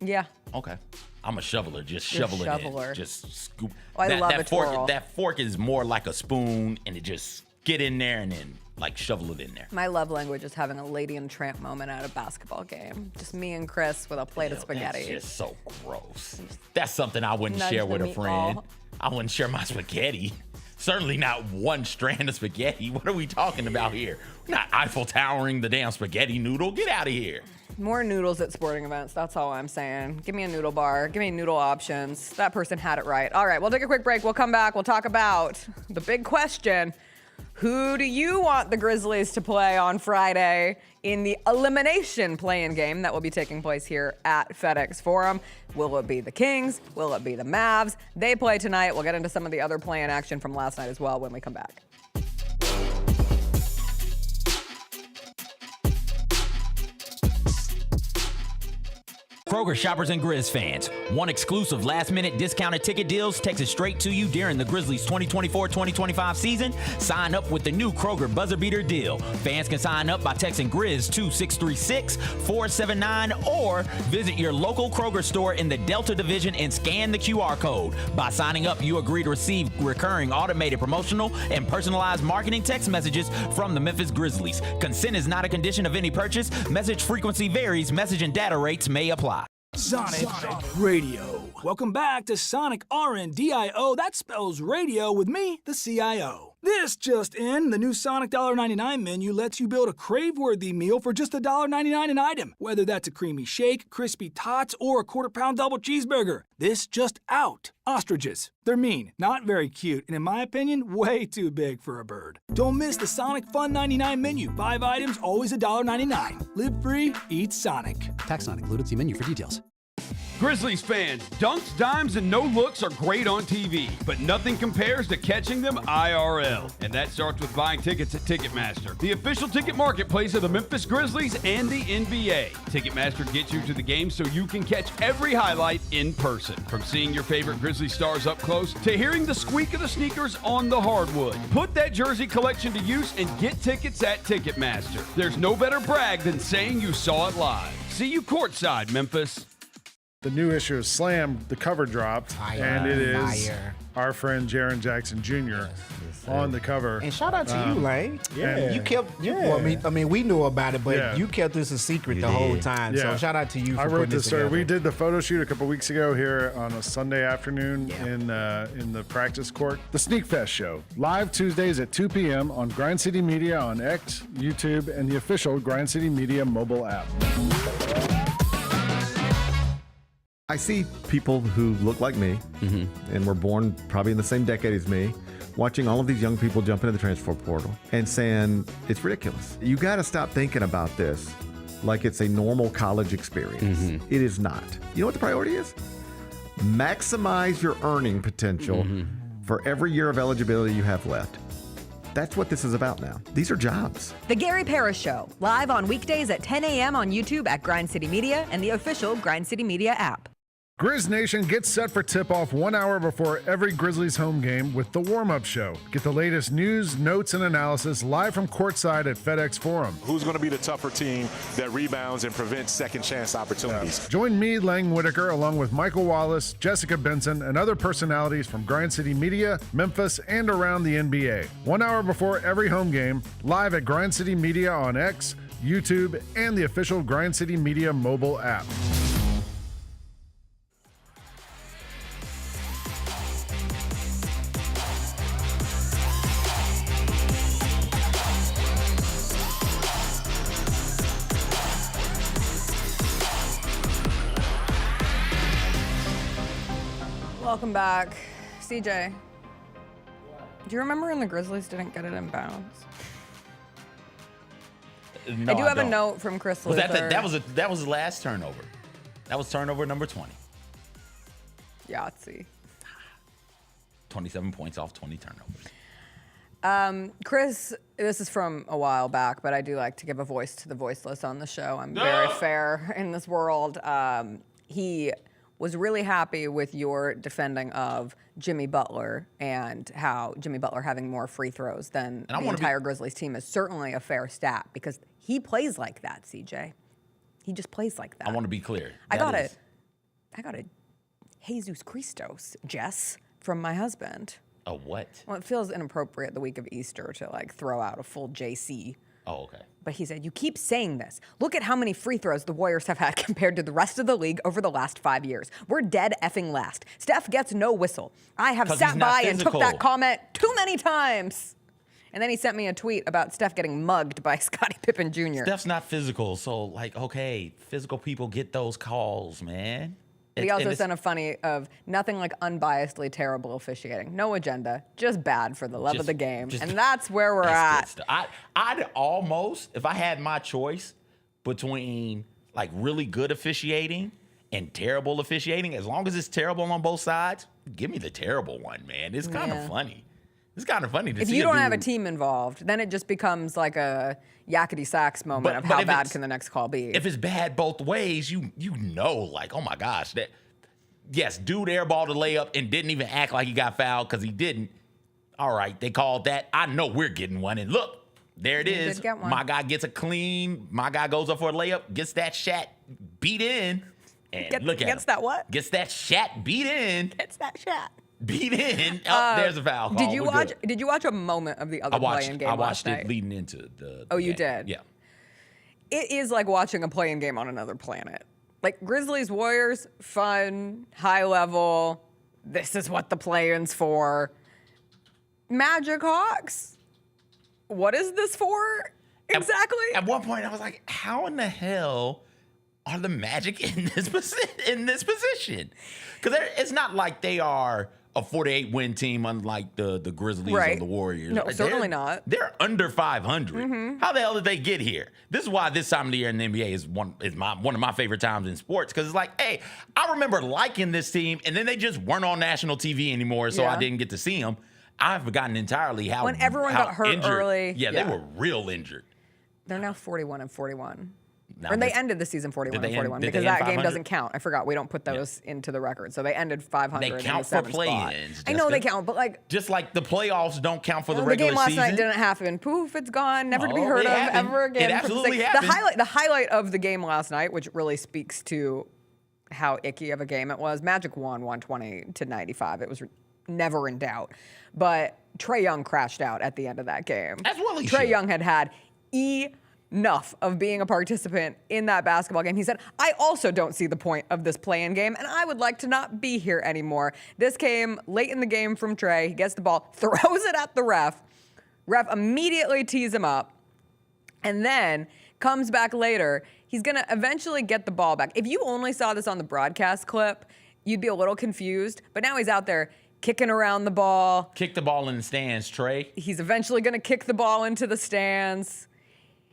Yeah. Okay. I'm a shoveler. Just You're a shovel it shoveler. in. Just scoop. Oh, I love a fork. twirl. That fork is more like a spoon, and it just get in there and then like shovel it in there. My love language is having a Lady and Tramp moment at a basketball game. Just me and Chris with a plate of spaghetti. That's just so gross. That's something I wouldn't Nudge share the with a meatball. friend. I wouldn't share my spaghetti. Certainly not one strand of spaghetti. What are we talking about here? We're not Eiffel Towering the damn spaghetti noodle. Get out of here. More noodles at sporting events. That's all I'm saying. Give me a noodle bar. Give me noodle options. That person had it right. All right, we'll take a quick break. We'll come back. We'll talk about the big question. Who do you want the Grizzlies to play on Friday in the elimination play-in game that will be taking place here at FedEx Forum? Will it be the Kings? Will it be the Mavs? They play tonight. We'll get into some of the other play-in action from last night as well when we come back. Kroger shoppers and Grizz fans, one exclusive last-minute discounted ticket deals texted straight to you during the Grizzlies 2024-2025 season. Sign up with the new Kroger Buzzer Beater deal. Fans can sign up by texting Grizz to 636-479 or visit your local Kroger store in the Delta Division and scan the QR code. By signing up, you agree to receive recurring automated promotional and personalized marketing text messages from the Memphis Grizzlies. Consent is not a condition of any purchase. Message frequency varies. Message and data rates may apply. Sonic Radio. Welcome back to Sonic RNDIO. That spells radio with me, the CIO. This just in, the new Sonic $1.99 menu lets you build a crave-worthy meal for just $1.99 an item. Whether that's a creamy shake, crispy tots, or a quarter-pound double cheeseburger. This just out. Ostriches. They're mean, not very cute, and in my opinion, way too big for a bird. Don't miss the Sonic Fun 99 menu. 5 items, always $1.99. Live free, eat Sonic. Tax not included. See menu for details. Grizzlies fans, dunks, dimes, and no looks are great on TV, but nothing compares to catching them IRL. And that starts with buying tickets at Ticketmaster, the official ticket marketplace of the Memphis Grizzlies and the NBA. Ticketmaster gets you to the game so you can catch every highlight in person. From seeing your favorite Grizzlies stars up close to hearing the squeak of the sneakers on the hardwood. Put that jersey collection to use and get tickets at Ticketmaster. There's no better brag than saying you saw it live. See you courtside, Memphis. The new issue of Slam, the cover dropped, and it is our friend Jaren Jackson Jr. on the cover. And shout out to you, Lane. Yeah. You kept, well, I mean, we knew about it, but you kept this a secret the whole time. Yeah. So shout out to you for I putting wrote this this story. together. We did the photo shoot a couple weeks ago here on a Sunday afternoon in the practice court. The Sneak Fest show, live Tuesdays at 2 p.m. on Grind City Media on X, YouTube, and the official Grind City Media mobile app. I see people who look like me and were born probably in the same decade as me, watching all of these young people jump into the transfer portal and saying, it's ridiculous. You got to stop thinking about this like it's a normal college experience. It is not. You know what the priority is? Maximize your earning potential for every year of eligibility you have left. That's what this is about now. These are jobs. The Gary Parrish Show, live on weekdays at 10 a.m. on YouTube at Grind City Media and the official Grind City Media app. Grizz Nation gets set for tip-off 1 hour before every Grizzlies home game with the warm-up show. Get the latest news, notes, and analysis live from courtside at FedEx Forum. Who's going to be the tougher team that rebounds and prevents second chance opportunities? Join me, Lang Whitaker, along with Michael Wallace, Jessica Benson, and other personalities from Grind City Media, Memphis, and around the NBA. 1 hour before every home game, live at Grind City Media on X, YouTube, and the official Grind City Media mobile app. Welcome back. CJ, do you remember when the Grizzlies didn't get it in bounds? No, I do have a don't. note from Chris Was Luther. that was the last turnover. That was turnover number 20. Yahtzee. 27 points off 20 turnovers. Chris, this is from a while back, but I do like to give a voice to the voiceless on the show. I'm very fair in this world. He was really happy with your defending of Jimmy Butler and how Jimmy Butler having more free throws than the entire Grizzlies team is certainly a fair stat because he plays like that, CJ. He just plays like that. I want to be clear. I got a Jesus Christos, Jess, from my husband. A what? Well, it feels inappropriate the week of Easter to like throw out a full JC. Oh, okay. But he said, you keep saying this. Look at how many free throws the Warriors have had compared to the rest of the league over the last 5 years. We're dead effing last. Steph gets no whistle. I have sat by and took that comment too many times. And then he sent me a tweet about Steph getting mugged by Scottie Pippen Jr. Steph's not physical, so like, okay, physical people get those calls, man. But he also sent a funny of nothing like unbiasedly terrible officiating. No agenda, just bad for the love of the game. And that's where we're at. I'd almost, if I had my choice between like really good officiating and terrible officiating, as long as it's terrible on both sides, give me the terrible one, man. It's kind of funny. It's kind of funny to see. If you don't have a team involved, then it just becomes like a yakety sax moment of how bad can the next call be. If it's bad both ways, you know, like, oh my gosh, yes, dude airballed the layup and didn't even act like he got fouled because he didn't. All right, they called that. I know we're getting one. And look, there it is. did get one. My guy gets a clean. My guy goes up for a layup, gets that shot beat in. And look at him. Gets that what? Gets that shot beat in. Gets that shot. Beat in. Oh, there's a foul call. Did you watch a moment of the other play-in game last night? I watched it leading into the Oh, you game. did? Yeah. It is like watching a play-in game on another planet. Like Grizzlies, Warriors, fun, high level. This is what the play-in's for. Magic Hawks, what is this for exactly? At one point, I was like, how in the hell are the Magic in this position? Because it's not like they are a 48-win team, unlike the Grizzlies or Right. the Warriors. No, Right? certainly not. They're under 500. Mm-hmm. How the hell did they get here? This is why this time of the year in the NBA is one of my favorite times in sports, because it's like, hey, I remember liking this team, and then they just weren't on national TV anymore, so Yeah. I didn't get to see them. I've forgotten entirely how When everyone how got hurt injured. early. Yeah, they were real injured. They're now 41-41. Now Or they this- ended the season 41 Did and they end- 41 did because they end that game 500? doesn't count. I forgot. We don't put those into the record. So they ended 500 They in count the for 7th spot. play-ins, I know they Jessica. count, but like Just like the playoffs don't count for the the regular game last season. night didn't happen. Poof, it's gone. Never to be No, heard it of happened. ever again. It for the absolutely sake- happened. The highlight of the game last night, which really speaks to how icky of a game it was. Magic won 120-95. It was never in doubt. But Trae Young crashed out at the end of that game. As well he Trae should. Young had enough of being a participant in that basketball game. He said, I also don't see the point of this play-in game, and I would like to not be here anymore. This came late in the game from Trae. He gets the ball, throws it at the ref. Ref immediately tees him up, and then comes back later. He's going to eventually get the ball back. If you only saw this on the broadcast clip, you'd be a little confused, but now he's out there kicking around the ball. Kick the ball in the stands, Trae. He's eventually going to kick the ball into the stands.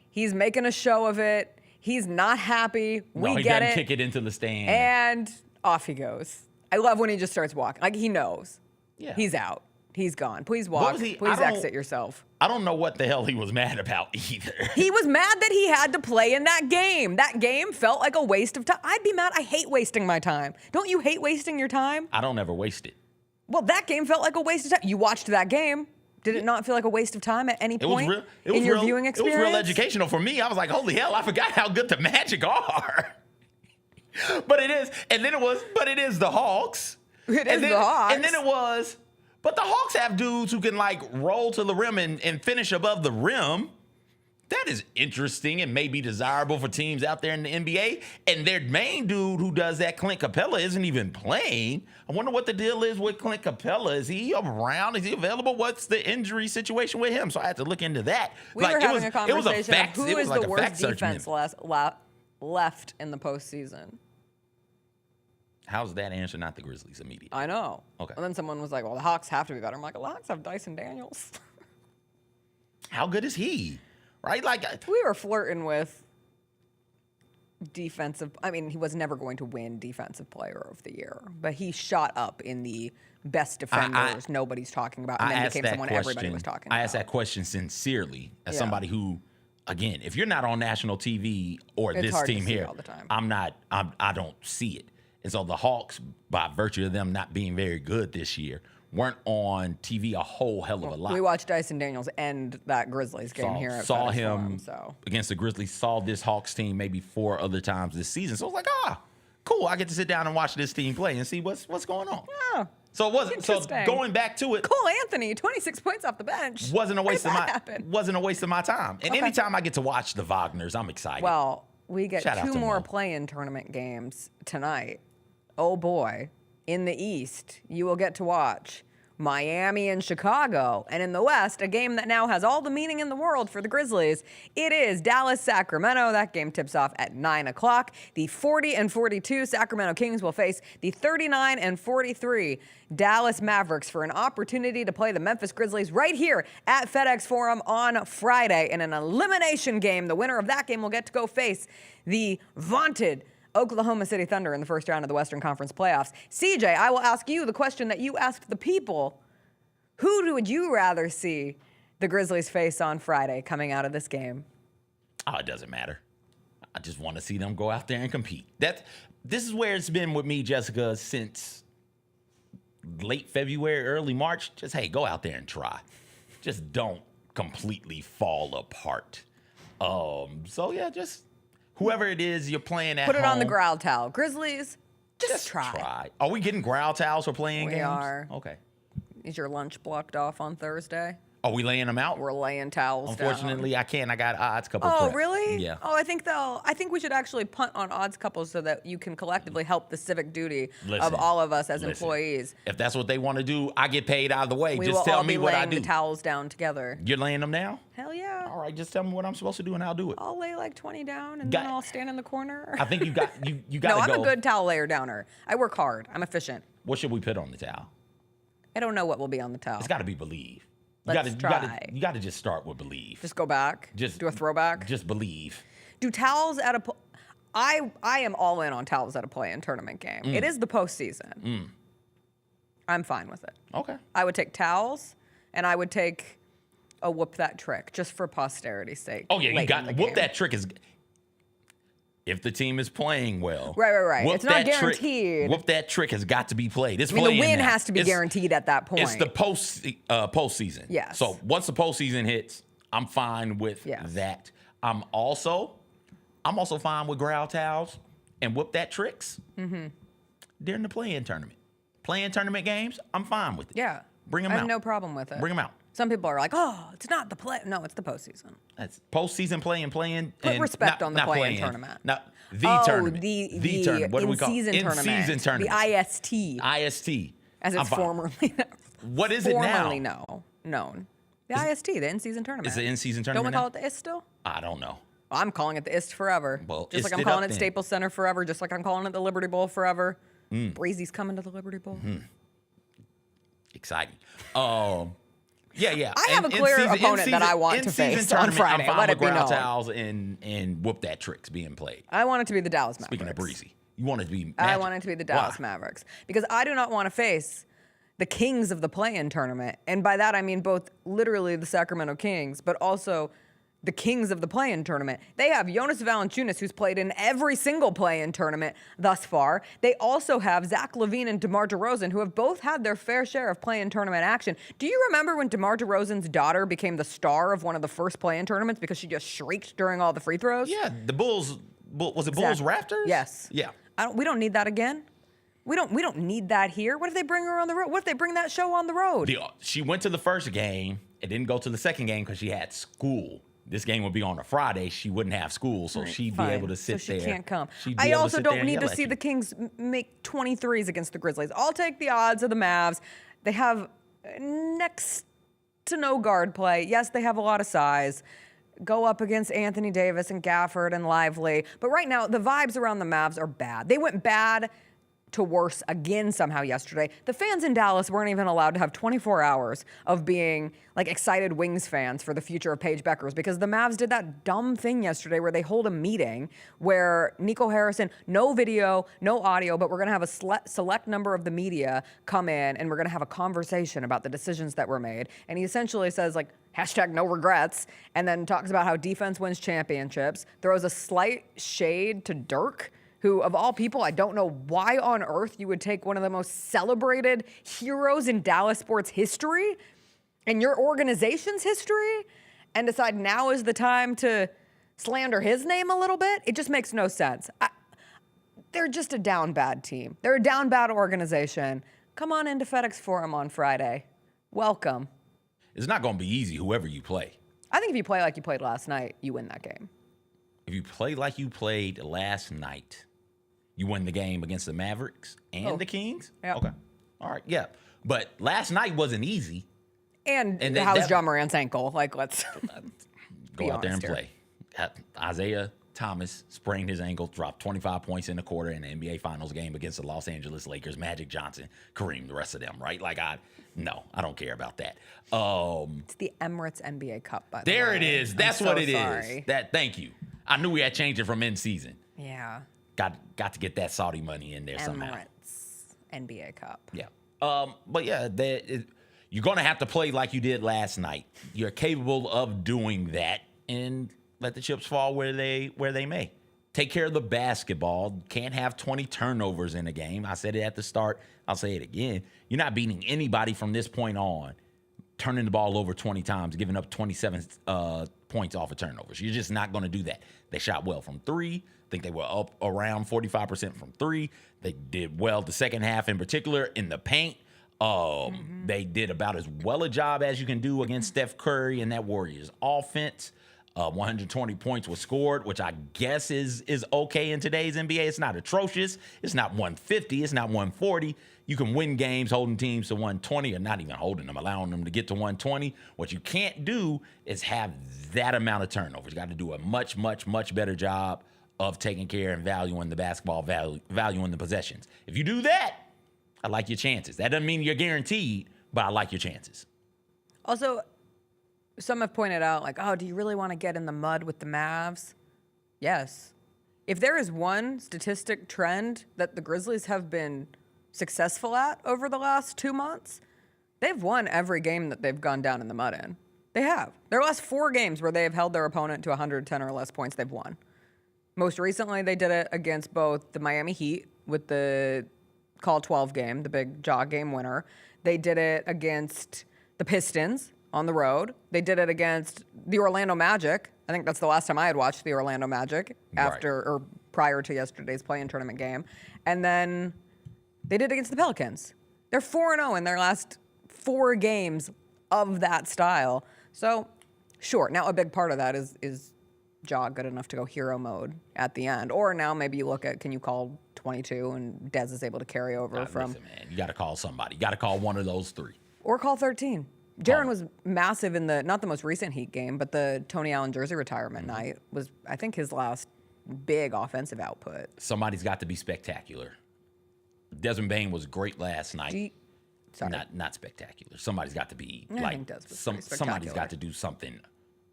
He's making a show of it. He's not happy. No, We he get doesn't it. kick it into the stand. And off he goes. I love when he just starts walking. Like, he knows. Yeah. He's out. He's gone. Please What walk. was he- Please I don't- exit yourself. I don't know what the hell he was mad about either. He was mad that he had to play in that game. That game felt like a waste of time. I'd be mad. I hate wasting my time. Don't you hate wasting your time? I don't ever waste it. Well, that game felt like a waste of time. You watched that game. Did it not feel like a waste of time at any It was point real. It was in your real, viewing experience? It was real educational for me. I was like, holy hell, I forgot how good the Magic are. But it is, and then it was, but it is the Hawks. It is and then, the Hawks. And then it was, but the Hawks have dudes who can like roll to the rim and finish above the rim. That is interesting and maybe desirable for teams out there in the NBA. And their main dude who does that, Clint Capella, isn't even playing. I wonder what the deal is with Clint Capella. Is he around? Is he available? What's the injury situation with him? So I had to look into that. We were having a conversation It was a fact, of who it was is like the a worst fact search defense left in the postseason. How's that answer not the Grizzlies immediately? I know. Okay. And then someone was like, well, the Hawks have to be better. I'm like, the Hawks have Dyson Daniels. How good is he? Right? Like, We were flirting with defensive. I mean, he was never going to win Defensive Player of the Year, but he shot up in the best defenders nobody's talking about, and I then asked became that someone question. everybody was talking about. I asked that question sincerely as Yeah. somebody who, again, if you're not on national TV or It's this hard to team see here, all the time. I don't see it. And so the Hawks, by virtue of them not being very good this year, weren't on TV a whole hell of a lot. We watched Dyson Daniels end that Grizzlies game here at saw FedEx him Forum, so. against the Grizzlies, saw this Hawks team maybe 4 other times this season. So I was like, cool. I get to sit down and watch this team play and see what's going on. Yeah. So it wasn't. So Interesting. going back to it, Cole Anthony, 26 points off the bench. wasn't a waste How of did my that happen? wasn't a waste of my time. And Okay. anytime I get to watch the Wagners, I'm excited. Well, we get Shout out 2 to more Mo. play-in tournament games tonight. Oh boy. In the East, you will get to watch Miami and Chicago. And in the West, a game that now has all the meaning in the world for the Grizzlies. It is Dallas-Sacramento. That game tips off at 9 o'clock. The 40-42 Sacramento Kings will face the 39-43 Dallas Mavericks for an opportunity to play the Memphis Grizzlies right here at FedEx Forum on Friday in an elimination game. The winner of that game will get to go face the vaunted Oklahoma City Thunder in the first round of the Western Conference playoffs. CJ, I will ask you the question that you asked the people. Who would you rather see the Grizzlies face on Friday coming out of this game? Oh, it doesn't matter. I just want to see them go out there and compete. This is where it's been with me, Jessica, since late February, early March. Just, hey, go out there and try. Just don't completely fall apart. So, yeah, just whoever it is you're playing at Put it on the home, growl towel. Grizzlies, just try. try. Are we getting growl towels for playing We games? are. Okay. Is your lunch blocked off on Thursday? Are we laying them out? We're laying towels down. Unfortunately, I can't. I got odds couple. Oh, prep. really? Yeah. Oh, I think we should actually punt on odds couples so that you can collectively help the civic duty of Listen, all of us as listen. employees. If that's what they want to do, I get paid out of the way. We Just will tell all me be what I laying do. the towels down together. You're laying them down? Hell yeah. All right, just tell me what I'm supposed to do and I'll do it. I'll lay like 20 down and Got- then I'll stand in the corner. I think you got you got No, to I'm go. a good towel layer downer. I work hard. I'm efficient. What should we put on the towel? I don't know what will be on the towel. It's got to be believe. Let's try. You got to just start with believe. Just go back. Just do a throwback. Just believe. Do towels at a I am all in on towels at a play-in tournament game. It is the postseason. I'm fine with it. Okay. I would take towels, and I would take a whoop that trick just for posterity's sake. Oh yeah, you late got in the whoop game. that trick is if the team is playing well. Right. Whoop It's not that trick- guaranteed. Whoop that trick has got to be played. It's I mean, the playing win now. has to be guaranteed at that point. It's the postseason. Yes. So once the postseason hits, I'm fine with Yes. that. I'm also fine with growl towels and whoop that tricks during the play-in tournament. Play-in tournament games, I'm fine with it. Yeah. Bring them I out. have no problem with it. Bring them out. Some people are like, oh, it's not the play. No, it's the postseason. That's postseason playing. Put and respect not- on the not play-in playing. tournament. Not the tournament. The tournament. What do we call it? in-season tournament. In-season tournament. The IST, IST. as I'm it's fine. formerly What is it now? formerly known. The IST, the in-season tournament. It's the in-season Don't tournament we call now? it the IST still? I don't know. Well, I'm calling it the IST forever. Well, just like ist I'm it calling up it then. Staples Center forever, just like I'm calling it the Liberty Bowl forever. Breezy's coming to the Liberty Bowl. Exciting. Yeah. I have a clear opponent that I want to face on Friday. I'm fine Let with it be ground known. towels and whoop that tricks being played. I want it to be the Dallas Mavericks. Speaking of breezy, you want it to be Magic. I want it to be the Dallas Why? Mavericks because I do not want to face the kings of the play-in tournament. And by that, I mean both literally the Sacramento Kings, but also the kings of the play-in tournament. They have Jonas Valanciunas, who's played in every single play-in tournament thus far. They also have Zach LaVine and DeMar DeRozan, who have both had their fair share of play-in tournament action. Do you remember when DeMar DeRozan's daughter became the star of one of the first play-in tournaments because she just shrieked during all the free throws? Yeah, the Bulls. Was it Bulls Exactly. Raptors? Yes. Yeah. We don't need that again. We don't need that here. What if they bring her on the road? What if they bring that show on the road? She went to the first game and didn't go to the second game because she had school. This game would be on a Friday. She wouldn't have school, so she'd Fine. be able to sit so she there. can't come. She'd be I able also sit there don't and need to yell at see you. the Kings make 23s against the Grizzlies. I'll take the odds of the Mavs. They have next to no guard play. Yes, they have a lot of size. Go up against Anthony Davis and Gafford and Lively. But right now, the vibes around the Mavs are bad. They went bad to worse again somehow yesterday. The fans in Dallas weren't even allowed to have 24 hours of being like excited Wings fans for the future of Paige Beckers because the Mavs did that dumb thing yesterday where they hold a meeting where Nico Harrison, no video, no audio, but we're going to have a select number of the media come in and we're going to have a conversation about the decisions that were made. And he essentially says like, #no regrets, and then talks about how defense wins championships, throws a slight shade to Dirk, who, of all people, I don't know why on earth you would take one of the most celebrated heroes in Dallas sports history and your organization's history and decide now is the time to slander his name a little bit. It just makes no sense. They're just a down bad team. They're a down bad organization. Come on into FedEx Forum on Friday. Welcome. It's not going to be easy, whoever you play. I think if you play like you played last night, you win that game. If you play like you played last night, you win the game against the Mavericks and the Kings? Yep. Okay. All right, yeah. But last night wasn't easy. And And how's that- John Morant's ankle? Like, let's Go be out there and honest here. play. Isaiah Thomas sprained his ankle, dropped 25 points in the quarter in the NBA Finals game against the Los Angeles Lakers. Magic Johnson, Kareem, the rest of them, right? Like, I don't care about that. It's the Emirates NBA Cup, by the way. There it is. That's what it is. Sorry. Thank you. I knew we had changed it from in season. Yeah. Got to get that Saudi money in there somehow. Emirates NBA Cup. Yeah. But yeah, you're going to have to play like you did last night. You're capable of doing that and let the chips fall where they may. Take care of the basketball. Can't have 20 turnovers in a game. I said it at the start. I'll say it again. You're not beating anybody from this point on turning the ball over 20 times, giving up 27 points off of turnovers. You're just not going to do that. They shot well from three. I think they were up around 45% from three. They did well the second half in particular in the paint. They did about as well a job as you can do against Steph Curry and that Warriors offense. 120 points was scored, which I guess is okay in today's NBA. It's not atrocious. It's not 150. It's not 140. You can win games holding teams to 120 or not even holding them, allowing them to get to 120. What you can't do is have that amount of turnovers. You got to do a much, much, much better job of taking care and valuing the basketball, valuing the possessions. If you do that, I like your chances. That doesn't mean you're guaranteed, but I like your chances. Also, some have pointed out, like, oh, do you really want to get in the mud with the Mavs? Yes. If there is one statistic trend that the Grizzlies have been successful at over the last 2 months, they've won every game that they've gone down in the mud in. They have. Their last 4 games where they have held their opponent to 110 or less points, they've won. Most recently, they did it against both the Miami Heat with the Call 12 game, the big jog game winner. They did it against the Pistons on the road. They did it against the Orlando Magic. I think that's the last time I had watched the Orlando Magic or prior to yesterday's play-in tournament game. And then they did it against the Pelicans. They're 4-0 in their last 4 games of that style. So, sure. Now, a big part of that is Ja good enough to go hero mode at the end? Or now maybe you look at, can you call 22 and Dez is able to carry over from... Listen, man, you got to call somebody. You got to call one of those 3. Or call 13. Jaren was massive in not the most recent Heat game, but the Tony Allen jersey retirement night was, I think, his last big offensive output. Somebody's got to be spectacular. Desmond Bane was great last night. Not spectacular. Somebody's got to be somebody's got to do something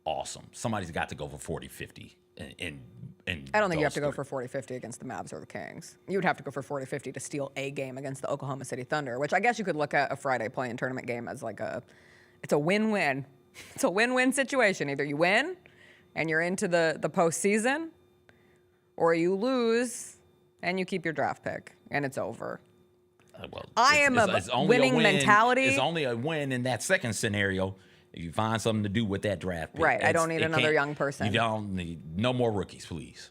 awesome. Somebody's got to go for 40, 50. I don't think you have to go for 40-50 against the Mavs or the Kings. You would have to go for 40-50 to steal a game against the Oklahoma City Thunder, which I guess you could look at a Friday play-in tournament game as like it's a win-win. It's a win-win situation. Either you win and you're into the postseason, or you lose and you keep your draft pick and it's over. I am a winning mentality. It's only a win in that second scenario. If you find something to do with that draft pick. Right. I don't need another young person. You don't need no more rookies, please.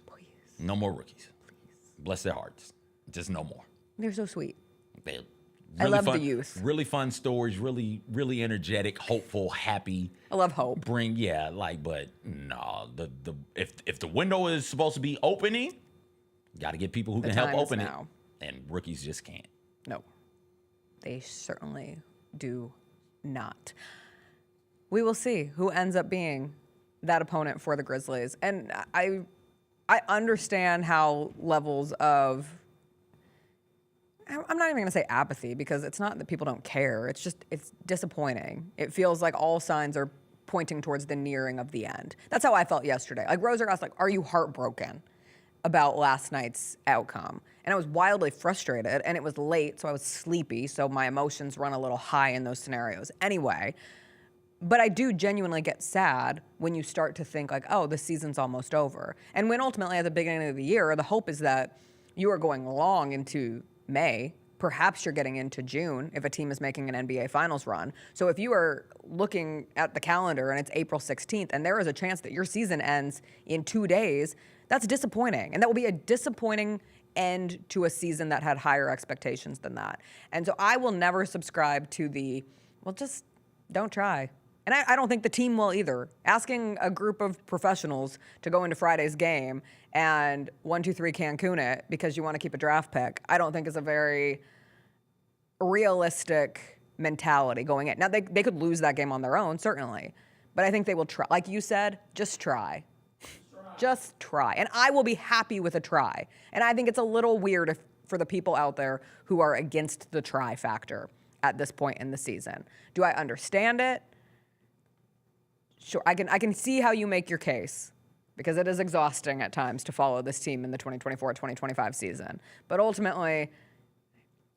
No more rookies. Please. Bless their hearts. Just no more. They're so sweet. Really I love the youth. Really fun stories, really, really energetic, hopeful, happy. I love hope. But no, if the window is supposed to be opening, you got to get people who can help open it. And rookies just can't. No. They certainly do not. We will see who ends up being that opponent for the Grizzlies. And I understand how levels of, I'm not even going to say apathy, because it's not that people don't care. It's just, it's disappointing. It feels like all signs are pointing towards the nearing of the end. That's how I felt yesterday. Like, Roser asked, like, are you heartbroken about last night's outcome? And I was wildly frustrated, and it was late, so I was sleepy, so my emotions run a little high in those scenarios. Anyway, but I do genuinely get sad when you start to think like, oh, the season's almost over. And when ultimately at the beginning of the year, the hope is that you are going long into May. Perhaps you're getting into June if a team is making an NBA Finals run. So if you are looking at the calendar and it's April 16th and there is a chance that your season ends in 2 days, that's disappointing. And that will be a disappointing end to a season that had higher expectations than that. And so I will never subscribe to just don't try. And I don't think the team will either. Asking a group of professionals to go into Friday's game and 1-2-3 Cancun it because you want to keep a draft pick, I don't think is a very realistic mentality going in. Now, they could lose that game on their own, certainly. But I think they will try. Like you said, just try. Just try. And I will be happy with a try. And I think it's a little weird for the people out there who are against the try factor at this point in the season. Do I understand it? Sure, I can see how you make your case, because it is exhausting at times to follow this team in the 2024-2025 season. But ultimately,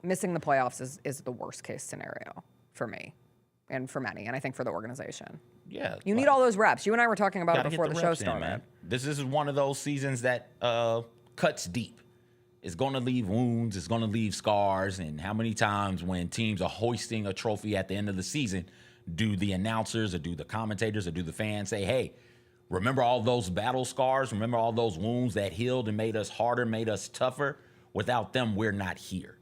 missing the playoffs is the worst case scenario for me and for many, and I think for the organization. Yeah. You need all those reps. You and I were talking about it before the show started. Man. This is one of those seasons that cuts deep. It's going to leave wounds. It's going to leave scars. And how many times when teams are hoisting a trophy at the end of the season, do the announcers or do the commentators or do the fans say, hey, remember all those battle scars? Remember all those wounds that healed and made us harder, made us tougher? Without them, we're not here.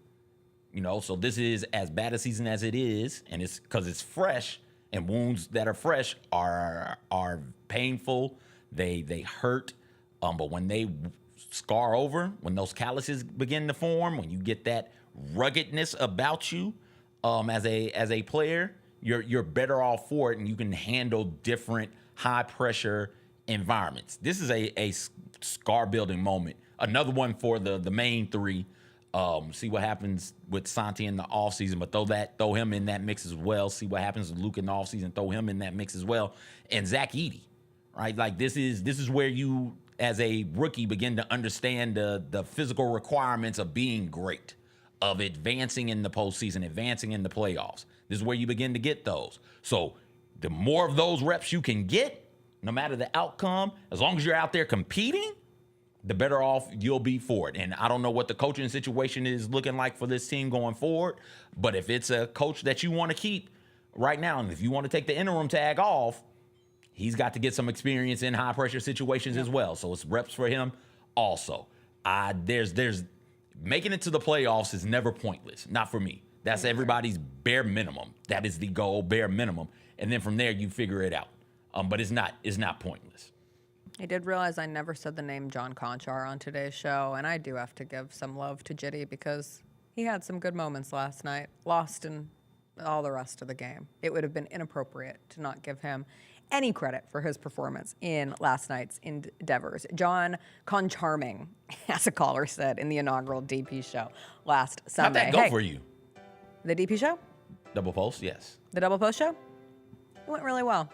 So this is as bad a season as it is, and it's because it's fresh, and wounds that are fresh are painful. They hurt. But when they scar over, when those calluses begin to form, when you get that ruggedness about you as a player, you're better off for it, and you can handle different high-pressure environments. This is a scar-building moment. Another one for the main three See what happens with Santi in the offseason, but throw him in that mix as well. See what happens with Luke in the offseason, throw him in that mix as well. And Zach Edey, right? Like this is where you, as a rookie, begin to understand the physical requirements of being great, of advancing in the postseason, advancing in the playoffs. This is where you begin to get those. So the more of those reps you can get, no matter the outcome, as long as you're out there competing, the better off you'll be for it. And I don't know what the coaching situation is looking like for this team going forward, but if it's a coach that you want to keep right now, and if you want to take the interim tag off, he's got to get some experience in high pressure situations as well. So it's reps for him also. There's making it to the playoffs is never pointless. Not for me. That's everybody's bare minimum. That is the goal, bare minimum. And then from there you figure it out. But it's not pointless. I did realize I never said the name John Conchar on today's show, and I do have to give some love to Jitty because he had some good moments last night, lost in all the rest of the game. It would have been inappropriate to not give him any credit for his performance in last night's endeavors. John Concharming, as a caller said in the inaugural DP show last Sunday. How'd that go for you? The DP show? Double post, yes. The double post show? It went really well.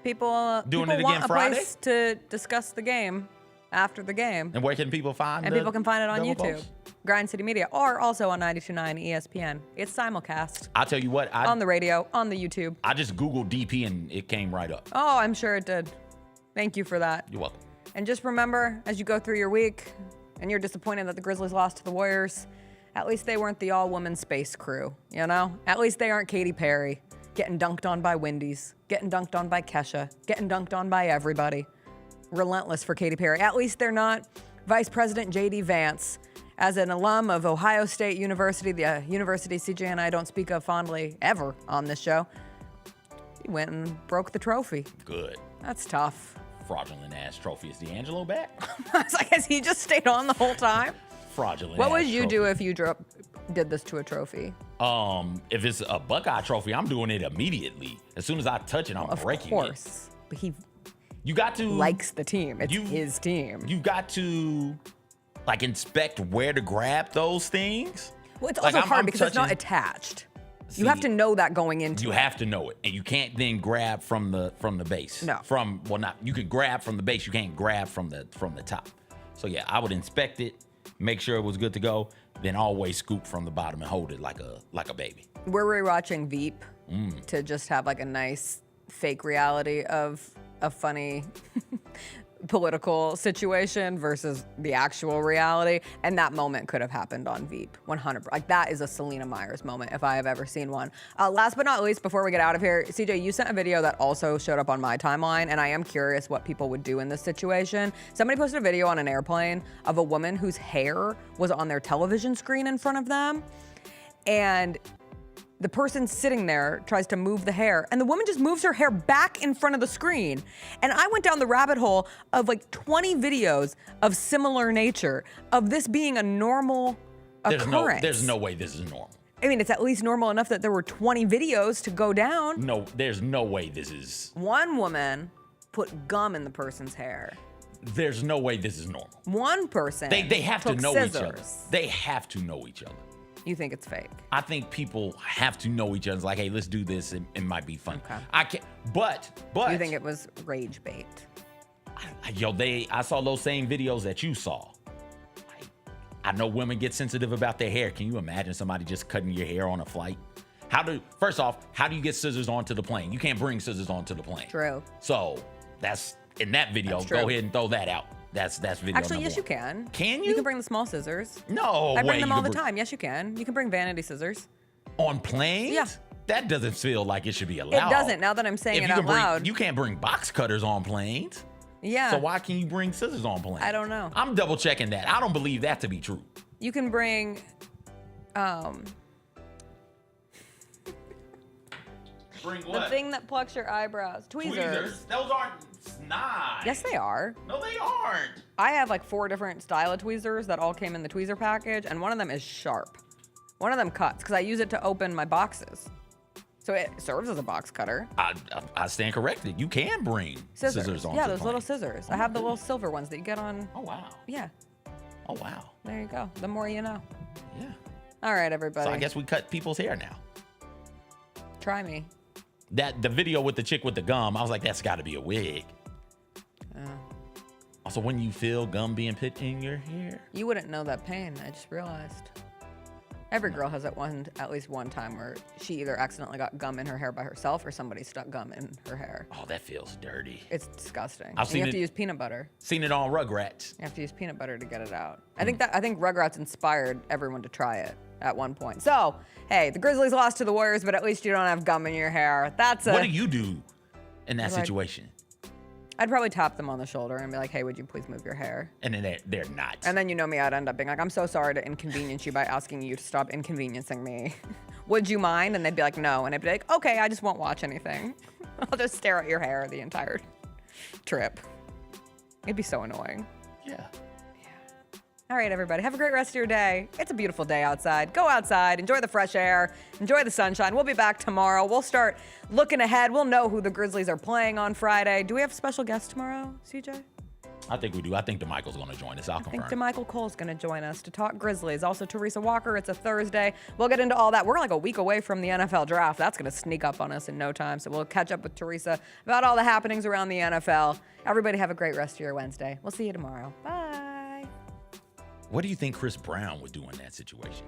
People Doing people it want again a Friday? place to discuss the game after the game. And where can people find And people can find it on double YouTube, post? Grind City Media, or also on 92.9 ESPN. It's simulcast I'll tell you what, on the radio, on the YouTube. I just Googled DP and it came right up. Oh, I'm sure it did. Thank you for that. You're welcome. And just remember, as you go through your week and you're disappointed that the Grizzlies lost to the Warriors, at least they weren't the all-woman space crew, you know? At least they aren't Katy Perry getting dunked on by Wendy's, getting dunked on by Kesha, getting dunked on by everybody. Relentless for Katy Perry. At least they're not Vice President J.D. Vance. As an alum of Ohio State University, the university CJ and I don't speak of fondly ever on this show, he went and broke the trophy. Good. That's tough. Fraudulent ass trophy. Is DeAngelo back? I was like, has he just stayed on the whole time? Fraudulent. What would ass you trophy. do if you did this to a trophy? If it's a Buckeye trophy, I'm doing it immediately. As soon as I touch it, I'm breaking it. Of course. But he You got to likes the team. It's his team. You got to like inspect where to grab those things. Well, it's Like, also I'm hard because it's not touching- attached. See, You have to know that going into You it. have to know it, and you can't then grab from the base. No. You can grab from the base. You can't grab from the top. So yeah, I would inspect it, make sure it was good to go, then always scoop from the bottom and hold it like a baby. We're rewatching Veep to just have like a nice fake reality of a funny political situation versus the actual reality. And that moment could have happened on Veep, 100%. Like that is a Selena Myers moment if I have ever seen one. Last but not least, before we get out of here, CJ, you sent a video that also showed up on my timeline, and I am curious what people would do in this situation. Somebody posted a video on an airplane of a woman whose hair was on their television screen in front of them, and the person sitting there tries to move the hair, and the woman just moves her hair back in front of the screen. And I went down the rabbit hole of like 20 videos of similar nature, of this being a normal occurrence. There's no way this is normal. I mean, it's at least normal enough that there were 20 videos to go down. No, there's no way this is. One woman put gum in the person's hair. There's no way this is normal. One person They have to took know scissors. each other. They have to know each other. You think it's fake? I think people have to know each other. It's like, hey, let's do this. It might be fun. Okay. I can't. But You think it was rage bait? I saw those same videos that you saw. I know women get sensitive about their hair. Can you imagine somebody just cutting your hair on a flight? First off, how do you get scissors onto the plane? You can't bring scissors onto the plane. True. So that's in that video. That's true. Go ahead and throw that out. That's video. Actually, number yes, you one. can. Can you? You can bring the small scissors. No I way bring them you all can the time. Yes, you can. You can bring vanity scissors. On planes? Yeah. That doesn't feel like it should be allowed. It doesn't. Now that I'm saying If it you out can bring- loud. You can't bring box cutters on planes. Yeah. So why can you bring scissors on planes? I don't know. I'm double checking that. I don't believe that to be true. You can bring, Bring the thing that plucks your eyebrows. Tweezers. Those aren't snide. Yes, they are. No, they aren't. I have like 4 different style of tweezers that all came in the tweezer package, and one of them is sharp. One of them cuts because I use it to open my boxes. So it serves as a box cutter. I stand corrected. You can bring scissors on. Yeah, those little scissors. I have the little silver ones that you get on. Oh wow. Yeah, Oh wow. there you go. The more you know. Yeah. All right, everybody. So I guess we cut people's hair now. Try me. The video with the chick with the gum, I was like, that's got to be a wig. Also, when you feel gum being put in your hair, You wouldn't know that pain. I just realized. Every girl has at least one time where she either accidentally got gum in her hair by herself or somebody stuck gum in her hair. oh, that feels dirty. It's disgusting. I've And seen you have it- to use peanut butter. Seen it on Rugrats. You have to use peanut butter to get it out. I think Rugrats inspired everyone to try it at one point. So, hey, the Grizzlies lost to the Warriors, but at least you don't have gum in your hair. That's What do you do in that Like- situation? I'd probably tap them on the shoulder and be like, hey, would you please move your hair? And then they're not. And then you know me, I'd end up being like, I'm so sorry to inconvenience you by asking you to stop inconveniencing me. Would you mind? And they'd be like, no. And I'd be like, okay, I just won't watch anything. I'll just stare at your hair the entire trip. It'd be so annoying. yeah. All right, everybody, have a great rest of your day. It's a beautiful day outside. Go outside, enjoy the fresh air, enjoy the sunshine. We'll be back tomorrow. We'll start looking ahead. We'll know who the Grizzlies are playing on Friday. Do we have a special guest tomorrow, CJ? I think we do. I think DeMichael's going to join us. I'll I think confirm. DeMichael Cole's going to join us to talk Grizzlies. Also, Teresa Walker. It's a Thursday. We'll get into all that. We're like a week away from the NFL draft. That's going to sneak up on us in no time. So we'll catch up with Teresa about all the happenings around the NFL. Everybody have a great rest of your Wednesday. We'll see you tomorrow. Bye. What do you think Chris Brown would do in that situation?